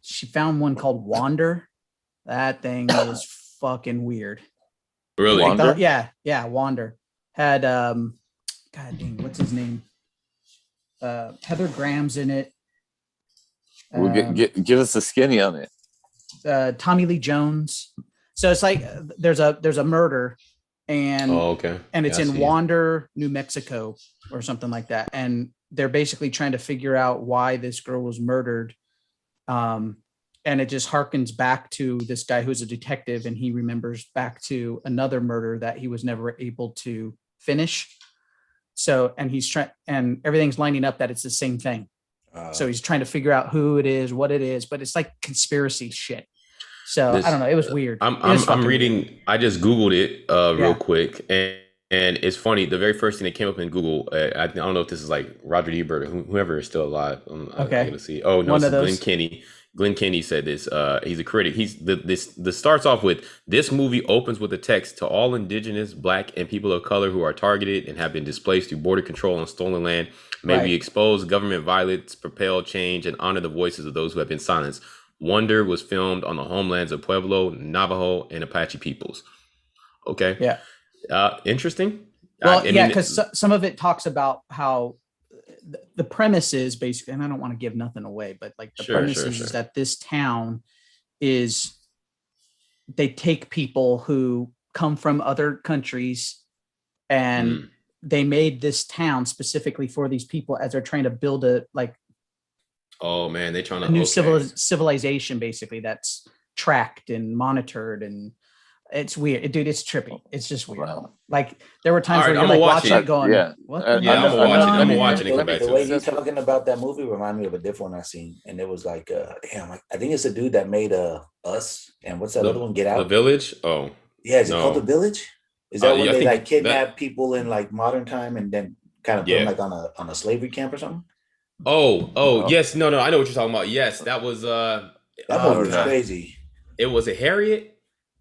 she found one called Wander. That thing is fucking weird. Really? Wander? Yeah, Wander. Had God dang, what's his name? Heather Graham's in it. We'll give us a skinny on it. Tommy Lee Jones. So it's like there's a murder, and okay. and it's Yeah, I in see it. Wander, New Mexico, or something like that. And they're basically trying to figure out why this girl was murdered. And it just harkens back to this guy who's a detective, and he remembers back to another murder that he was never able to finish. So, and he's trying, and everything's lining up that it's the same thing. So he's trying to figure out who it is, what it is, but it's like conspiracy shit. So I don't know. It was weird. I'm reading. Weird. I just Googled it real Yeah. quick, and it's funny. The very first thing that came up in Google, I don't know if this is like Roger Ebert or whoever is still alive. I'm gonna see. Oh no, One this of is those. Glenn Kenny. Glenn Kenny said this. He's a critic. This starts off with, this movie opens with a text to all indigenous, black, and people of color who are targeted and have been displaced through border control on stolen land. May Right. we expose government violence, propel change, and honor the voices of those who have been silenced. Wonder was filmed on the homelands of Pueblo, Navajo, and Apache peoples. Okay. Yeah. Interesting. Well, I mean, yeah, because some of it talks about how the premise is basically, and I don't want to give nothing away, but like the premise is that this town is, they take people who come from other countries, and they made this town specifically for these people as they're trying to build a oh man, they're trying to a new civilization basically that's tracked and monitored, and it's weird, dude. It's trippy. It's just weird. Wow. Like there were times All right, where you're I'm like gonna watch watching it. it going, Yeah. what? Yeah, I'm gonna watch it. I'm gonna watch it and come back The to way it. he's talking about that movie remind me of a different one I seen, and it was like, damn, I think it's a dude that made Us, and what's that other one? Get Out. The Village. Oh Yeah, is it no. called The Village? Is that when I they think like kidnap people in like modern time and then kind of put them Yeah. like on a slavery camp or something? Oh, yes. No, I know what you're talking about. Yes, that was That movie was God. crazy. It was a Harriet.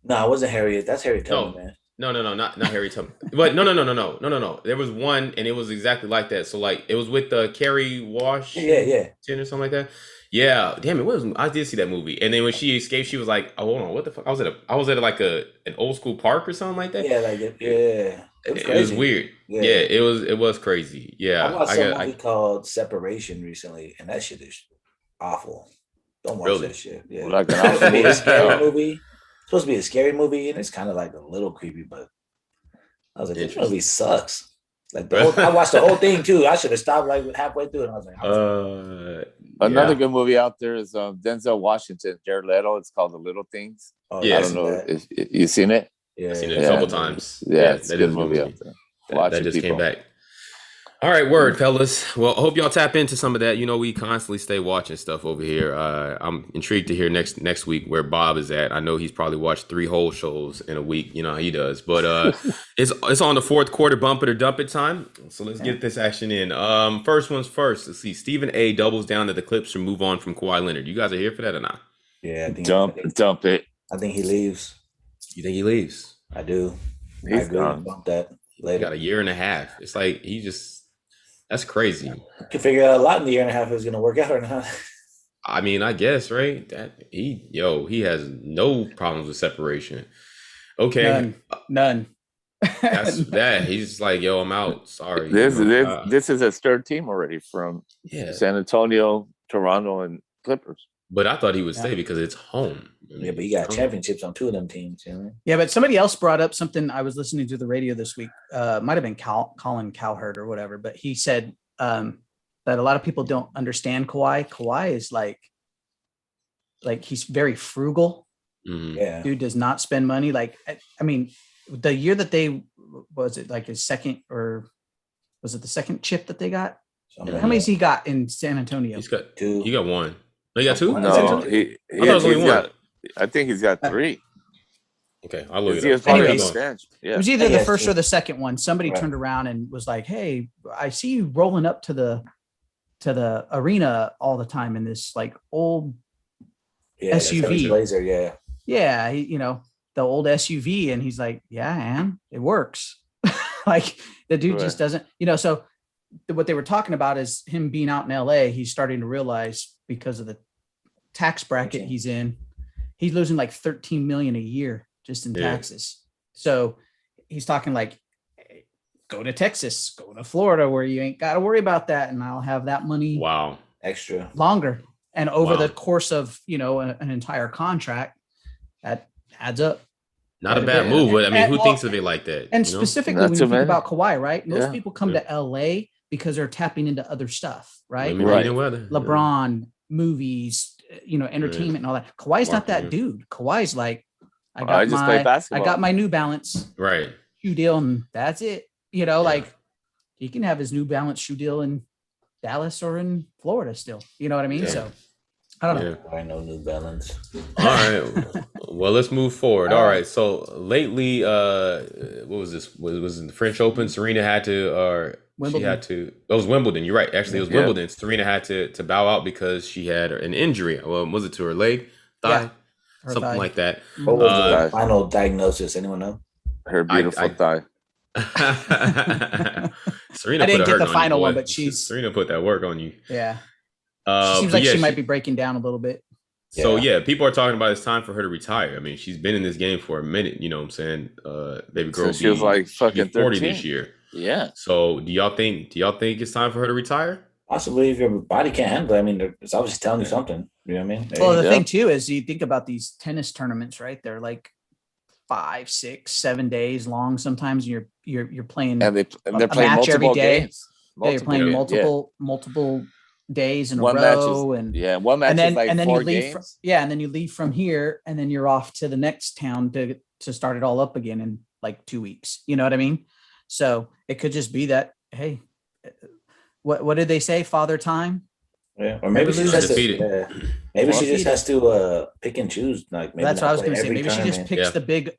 No, it wasn't Harriet. That's Harriet Tubman, man. No, not Harriet Tubman. But no. There was one, and it was exactly like that. So like, it was with Carrie Washington Yeah. or something like that. Yeah, damn it. I did see that movie, and then when she escaped, she was like, "Oh, hold on, what the fuck?" I was at like an old school park or something like that. Yeah, like yeah. It was It crazy. was weird. Yeah, it was crazy. Yeah, I watched a movie called Separation recently, and that shit is awful. Don't watch Really? that shit. Yeah, Like an it's supposed to be a awful scary movie? movie. It's supposed to be a scary movie, and it's kind of like a little creepy. But I was like, this movie sucks. Like I watched the whole thing too. I should have stopped like halfway through, and I was like, Another good movie out there is Denzel Washington, Jared Leto. It's called The Little Things. Yeah, I don't know if you seen it. Yeah, I've seen it a couple times. Yeah, it's a that good is movie out there. That just came back. All right, word, fellas. Well, I hope y'all tap into some of that. You know, we constantly stay watching stuff over here. I'm intrigued to hear next week where Bob is at. I know he's probably watched 3 whole shows in a week. You know how he does. But it's on the fourth quarter bump it or dump it time. So let's get this action in. First one's first. Let's see. Stephen A. doubles down that the Clips should move on from Kawhi Leonard. You guys are here for that or not? Yeah, I think dump it. I think he leaves. You think he leaves? I do. He's I agree. gone. Bump that He later. got a year and a half. It's like that's crazy. You can figure out a lot in the year and a half if it's going to work out or not. I mean, I guess, right? That he has no problems with separation. Okay. None. That's that. He's like, yo, I'm out. Sorry. This is his third team already from Yeah. San Antonio, Toronto, and Clippers. But I thought he would stay because it's home. Yeah, but you got championships on 2 of them teams. You know? Yeah, but somebody else brought up something. I was listening to the radio this week. Might have been Colin Cowherd or whatever, but he said that a lot of people don't understand Kawhi. Kawhi is like he's very frugal. Mhm. Yeah. Dude does not spend money. Like, I mean, the year that they was it like his second, or was it the second chip that they got? How many has he got in San Antonio? He's got 2. He got 1. No, he got 2? No, I thought it was only 1. I think he's got 3. Okay, I'll look He it was up. part of Anyways, the bench. It Yeah. was either the Yes, first yeah. or the second one. Somebody Right. turned around and was like, "Hey, I see you rolling up to the arena all the time in this like old Yeah, that's SUV. his Blazer. Yeah. yeah, the old SUV." And he's like, "Yeah, and it works." Like the dude just doesn't, so what they were talking about is him being out in LA. He's starting to realize because of the tax bracket Okay. he's in, he's losing like 13 million a year just in Yeah. taxes. So he's talking like, hey, go to Texas, go to Florida where you ain't got to worry about that. And I'll have that money Wow. Extra. longer. And over Wow. the course of, an entire contract, that adds up. Not a Yeah. bad move, but I mean, And- who well, thinks of it like that? And you know? specifically Not when too you think many. about Kawhi, right? Most Yeah. people come to LA because they're tapping into other stuff, right? Women, Right. heat, and weather. Yeah. LeBron, movies, entertainment and all that. Kawhi's not that Marketing. dude. Kawhi's like, I just play I basketball. got my New Balance Right. shoe deal and that's it. Like he can have his New Balance shoe deal in Dallas or in Florida still. You know what I mean? Yeah. So I don't know. Yeah. I know New Balance. All right. Well, let's move forward. All All right. right. So lately, what was this? Was it the French Open? Serena had to, or Wimbledon. she had to. It was Wimbledon. You're right. Actually, it was Yeah. Wimbledon. Serena had to bow out because she had an injury. Well, was it to her leg, thigh, Yeah, her something thigh. like that? What was Uh, the final diagnosis? Anyone know? Her beautiful I- thigh. Serena I didn't put a get hurt the on you, final one, boy. but she's- Serena put that work on you. Yeah. She Seems like she might be breaking down a little bit. So yeah, people are talking about it's time for her to retire. I mean, she's been in this game for a minute. You know what I'm saying? Baby girl, So she was like fucking 40 13. this year. Yeah. So do y'all think it's time for her to retire? Possibly if your body can't handle it. I mean, it's obviously telling you something. You know what I mean? Well, the Yeah. thing too is you think about these tennis tournaments, right? They're like 5, 6, 7 days long. Sometimes you're playing. And they're A playing match every multiple day. games. You're playing games. multiple days in One a match row, and one match and then is like and then 4 you leave. games. And then you leave from here, and then you're off to the next town to start it all up again in like 2 weeks. You know what I mean? So it could just be that. Hey, what did they say? Father time. Yeah, or maybe she Never just has lose. to, maybe she just Undefeated. has to pick and choose. Like maybe That's what not I was play going to say. every Maybe she just tournament. picks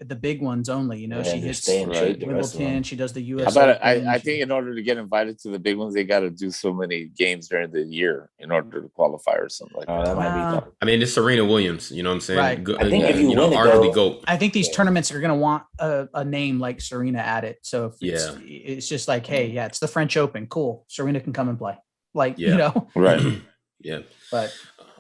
Yeah. the big ones only. Yeah, She and hits stay in shape the rest of Wimbledon. them. She does the How U.S. about Open, I she- think in order to get invited to the big ones, they got to do so many games during the year in order to qualify or something like Oh, that. that might Wow. be. I mean, it's Serena Williams. You know what I'm saying? Right. I think if you win it, arguably though- GOAT. I think these tournaments are going to want a name like Serena at it. So if Yeah. it's just like, hey, yeah, it's the French Open. Cool. Serena can come and play. Like, Yeah. Right. Yeah. but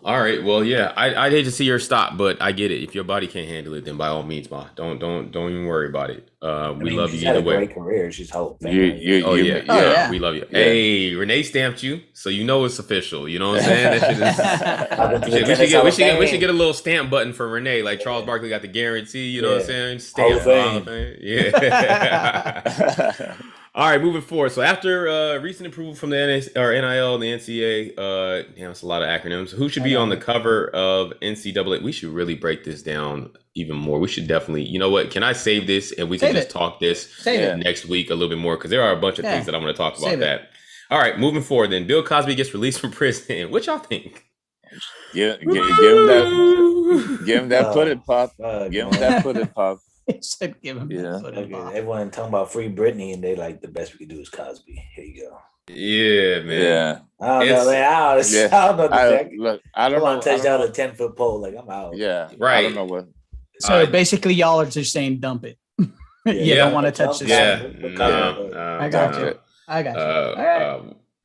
All right. Well, yeah. I'd hate to see her stop, but I get it. If your body can't handle it, then by all means, ma, don't even worry about it. We love she's you had either a way. great career. She's Hall of Fame. Oh yeah, Oh, yeah. we love you. Yeah. Hey, Renee stamped you, so you know it's official. You know what I'm saying? That shit is. Welcome to the We Tennis should Hall of we should Fame. get a little stamp button for Renee, like Charles Barkley got the guarantee. You know what I'm Yeah. saying? Hall Stamp. of Fame. Hall of Fame. Yeah. All right, moving forward. So after recent approval from the NIL and the NCAA, damn, it's a lot of acronyms. Who should be on the cover of NCAA? We should really break this down even more. We should definitely. You know what? Can I save this and we can Save just it. talk this save Yeah. it. next week a little bit more because there are a bunch of Yeah. things that I want to talk about Save it. that. All right, moving forward. Then Bill Cosby gets released from prison. What y'all think? Give him that pudding pop. Give him that pudding pop. He said, give him Yeah. that foot Okay, off. everyone talking about free Britney, and they like the best we could do is Cosby. Here you go. Yeah, man. Yeah. I don't It's- know, man. I don't, Yeah. I don't know. I Jack. look. I don't Come on, know. touch I down don't a 10-foot pole. Like I'm out. know. Yeah. I Right. don't know what. So basically, y'all are just saying dump it. You Yeah. don't want to touch this. Yeah. I got you. I got you.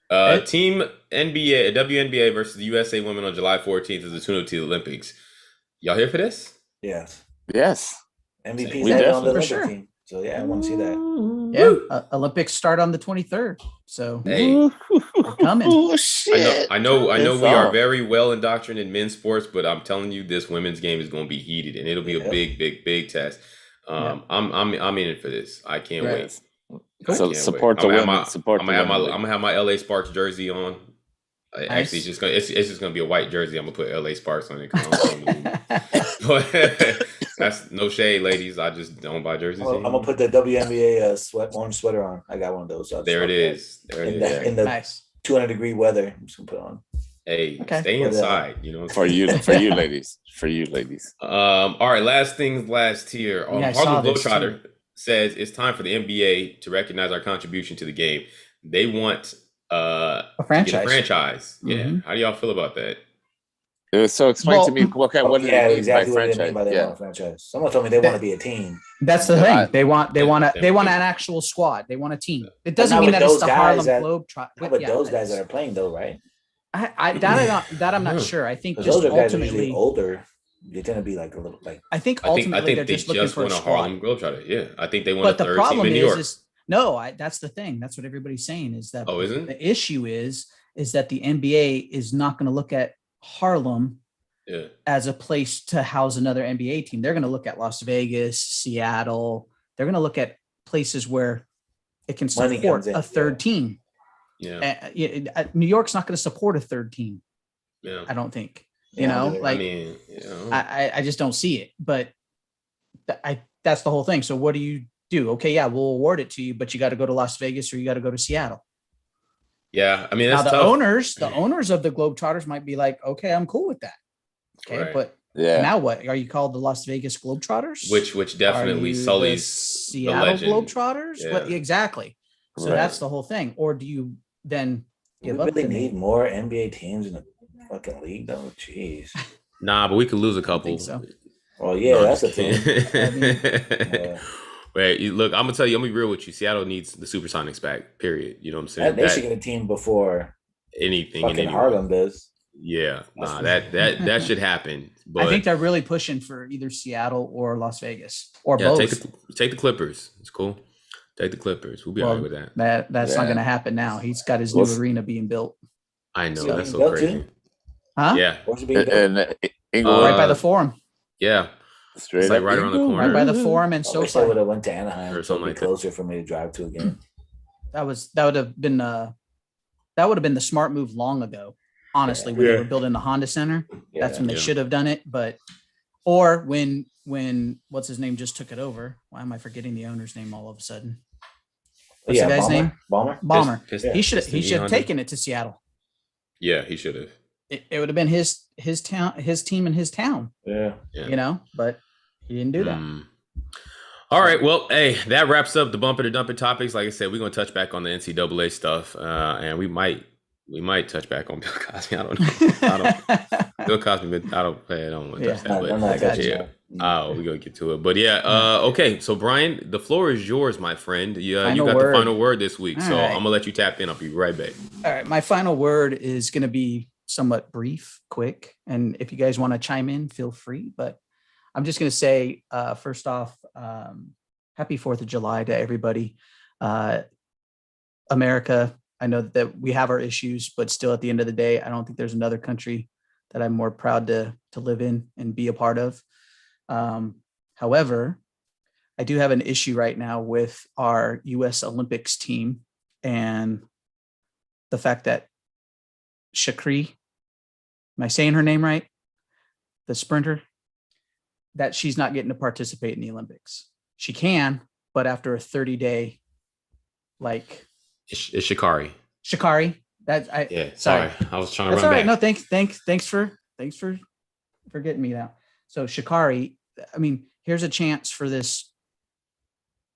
All right. Team NBA, WNBA versus the USA women on July 14th is the tune-up to the Olympics. Y'all here for this? Yes. Yes. MVP's We on the definitely- Olympic for sure. team. So yeah, I want to see that. Yeah. Olympics start on the 23rd. So Hey, we're coming. Oh shit! I know It's we are on. very well indoctrinated in men's sports, but I'm telling you, this women's game is going to be heated, and it'll be a Yeah. big test. I'm in it for this. I can't Right. wait. So Can't support wait. the I'm gonna have women. my- Support I'm the gonna have women. I'm gonna have my LA Sparks jersey on. Nice. Actually, it's just gonna be a white jersey. I'm gonna put LA Sparks on it. 'Cause I don't know. But that's no shade, ladies. I just don't buy jerseys. I'm gonna put the WNBA orange sweater on. I got one of those. So I'll just There it rock that. is. There it In is. the, in the Nice. 200-degree weather. I'm just gonna put it on. Hey, Okay. stay inside. You know, For you ladies. All right, last things last here. Yeah, I saw Harlem this Globetrotter says it's time for the NBA to recognize our contribution to the game. They want A to franchise. get a franchise. Yeah. Mhm. How do y'all feel about that? So explain to me what do they mean exactly by what they franchise? mean by they want a franchise. Someone told me they want to be a team. That's the But thing. I- They want Yeah. an actual squad. They want a team. It But doesn't not mean with that it's those the guys Harlem Globetrotters. How about those guys that are playing though, right? That I'm not sure. I think Because just those are guys that are ultimately usually older. They tend to be like a little like. I think I think ultimately they're they just looking for a want a squad. Harlem Globetrotter. Yeah, I think they want But a the third team problem in New York. is no, that's the thing. That's what everybody's saying is that Oh, isn't? the issue is that the NBA is not going to look at Harlem as a place to house another NBA team. They're going to look at Las Vegas, Seattle. They're going to look at places where it can support a third team. Yeah. New York's not going to support a third team. Yeah. I don't think. I just don't see it. But that's the whole thing. So what do you do? Okay, yeah, we'll award it to you, but you got to go to Las Vegas or you got to go to Seattle. Yeah, I mean, that's now the owners of the Globetrotters might be like, okay, I'm cool with that. Okay, right. but now what? Are you called the Las Vegas Globetrotters? Which definitely sullies Seattle Globetrotters? Yeah. But exactly. So that's the whole thing. Or do you then give up? Really need more NBA teams in the fucking league, though. Jeez. Nah, but we could lose a couple. I think so. Well, yeah, that's the thing. Wait, look, I'm gonna tell you, I'm gonna be real with you. Seattle needs the Supersonics back. Period. You know what I'm saying? They should get a team before anything. Fucking Harlem does. Yeah, that should happen. But I think they're really pushing for either Seattle or Las Vegas or both. Take the Clippers. It's cool. Take the Clippers. We'll be all right with that. That's not going to happen now. He's got his new arena being built. I know that's so crazy. Huh? Yeah. Right by the Forum. Yeah. Straight it's like right around the corner. Right by the Forum and so I would have went to Anaheim or something like closer for me to drive to again. That would have been the smart move long ago. Honestly, when they were building the Honda Center, that's when they should have done it. Or when what's his name just took it over. Why am I forgetting the owner's name all of a sudden? What's the guy's name? Balmer. He should have taken it to Seattle. Yeah, he should have. It would have been his team in his town. Yeah. But he didn't do that. All right. Well, hey, that wraps up the bumper to dumper topics. Like I said, we're gonna touch back on the NCAA stuff, and we might touch back on Bill Cosby. I don't know. Bill Cosby, I don't want to touch that. But we're gonna get to it. But okay. So Brian, the floor is yours, my friend. You got the final word this week. So I'm gonna let you tap in. I'll be right back. All right. My final word is gonna be somewhat brief, quick. And if you guys want to chime in, feel free. But I'm just gonna say, first off, happy 4th of July to everybody. America. I know that we have our issues, but still at the end of the day, I don't think there's another country that I'm more proud to live in and be a part of. However, I do have an issue right now with our U.S. Olympics team and the fact that Sha'Carri, am I saying her name right? The sprinter, that she's not getting to participate in the Olympics. She can, but after a 30-day, It's Sha'Carri. Sha'Carri. Sorry. I was trying to That's run all right. back. No, thanks for getting me now. So Sha'Carri, I mean, here's a chance for this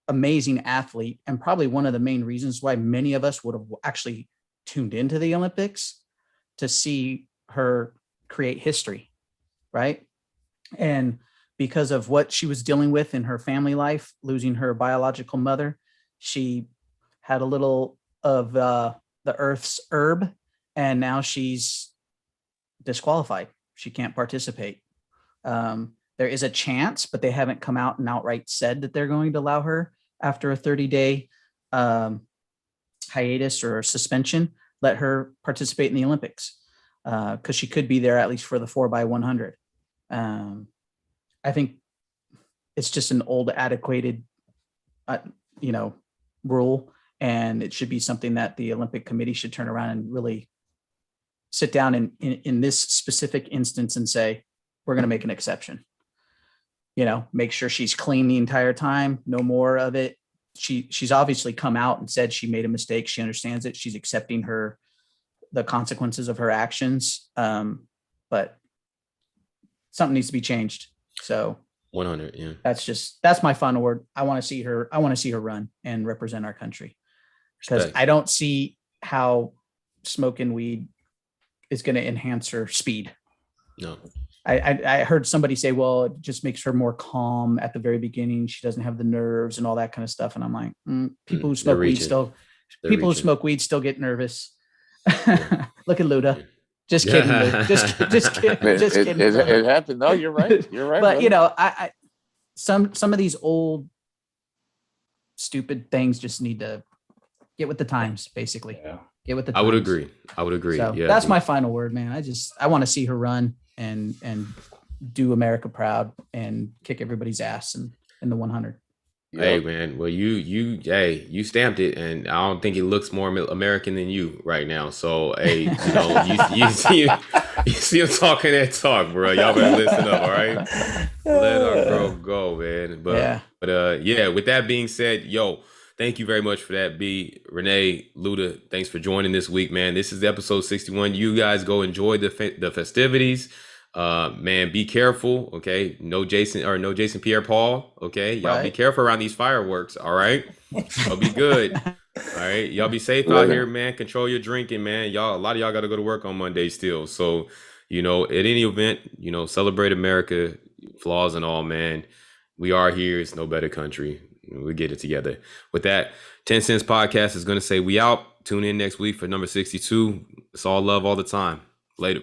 amazing athlete, and probably one of the main reasons why many of us would have actually tuned into the Olympics to see her create history, right? And because of what she was dealing with in her family life, losing her biological mother, she had a little of the Earth's herb, and now she's disqualified. She can't participate. There is a chance, but they haven't come out and outright said that they're going to allow her after a 30-day hiatus or suspension, let her participate in the Olympics because she could be there at least for the 4x100. I think it's just an old, antiquated, rule. And it should be something that the Olympic Committee should turn around and really sit down in this specific instance and say, we're going to make an exception. Make sure she's clean the entire time. No more of it. She's obviously come out and said she made a mistake. She understands it. She's accepting her the consequences of her actions. But something needs to be changed. So 100. Yeah. That's my final word. I want to see her run and represent our country, because I don't see how smoking weed is going to enhance her speed. No. I heard somebody say, well, it just makes her more calm at the very beginning. She doesn't have the nerves and all that kind of stuff. And I'm like, people who smoke weed who smoke weed still get nervous. Look at Luda. Just kidding. Luda. Just kidding. It happened. No, you're right. You're right. But I some of these old stupid things just need to get with the times, basically. Yeah. Get with the times. I would agree. So yeah. That's my final word, man. I want to see her run and do America proud and kick everybody's ass in the 100. Hey man, well you stamped it, and I don't think it looks more American than you right now. So hey, you see him talking that talk, bro. Y'all better listen up, all right? Let our girl go, man. But with that being said, thank you very much for that, B. Renee, Luda, thanks for joining this week, man. This is episode 61. You guys go enjoy the festivities. Man, be careful, okay? No Jason Pierre-Paul, okay? Y'all Be careful around these fireworks, all right? Y'all be good, all right? Y'all be safe out here, man. Control your drinking, man. A lot of y'all got to go to work on Monday still. So, at any event, celebrate America, flaws and all, man. We are here. It's no better country. We get it together. With that, 10 Cents Podcast is going to say we out. Tune in next week for number 62. It's all love all the time. Later.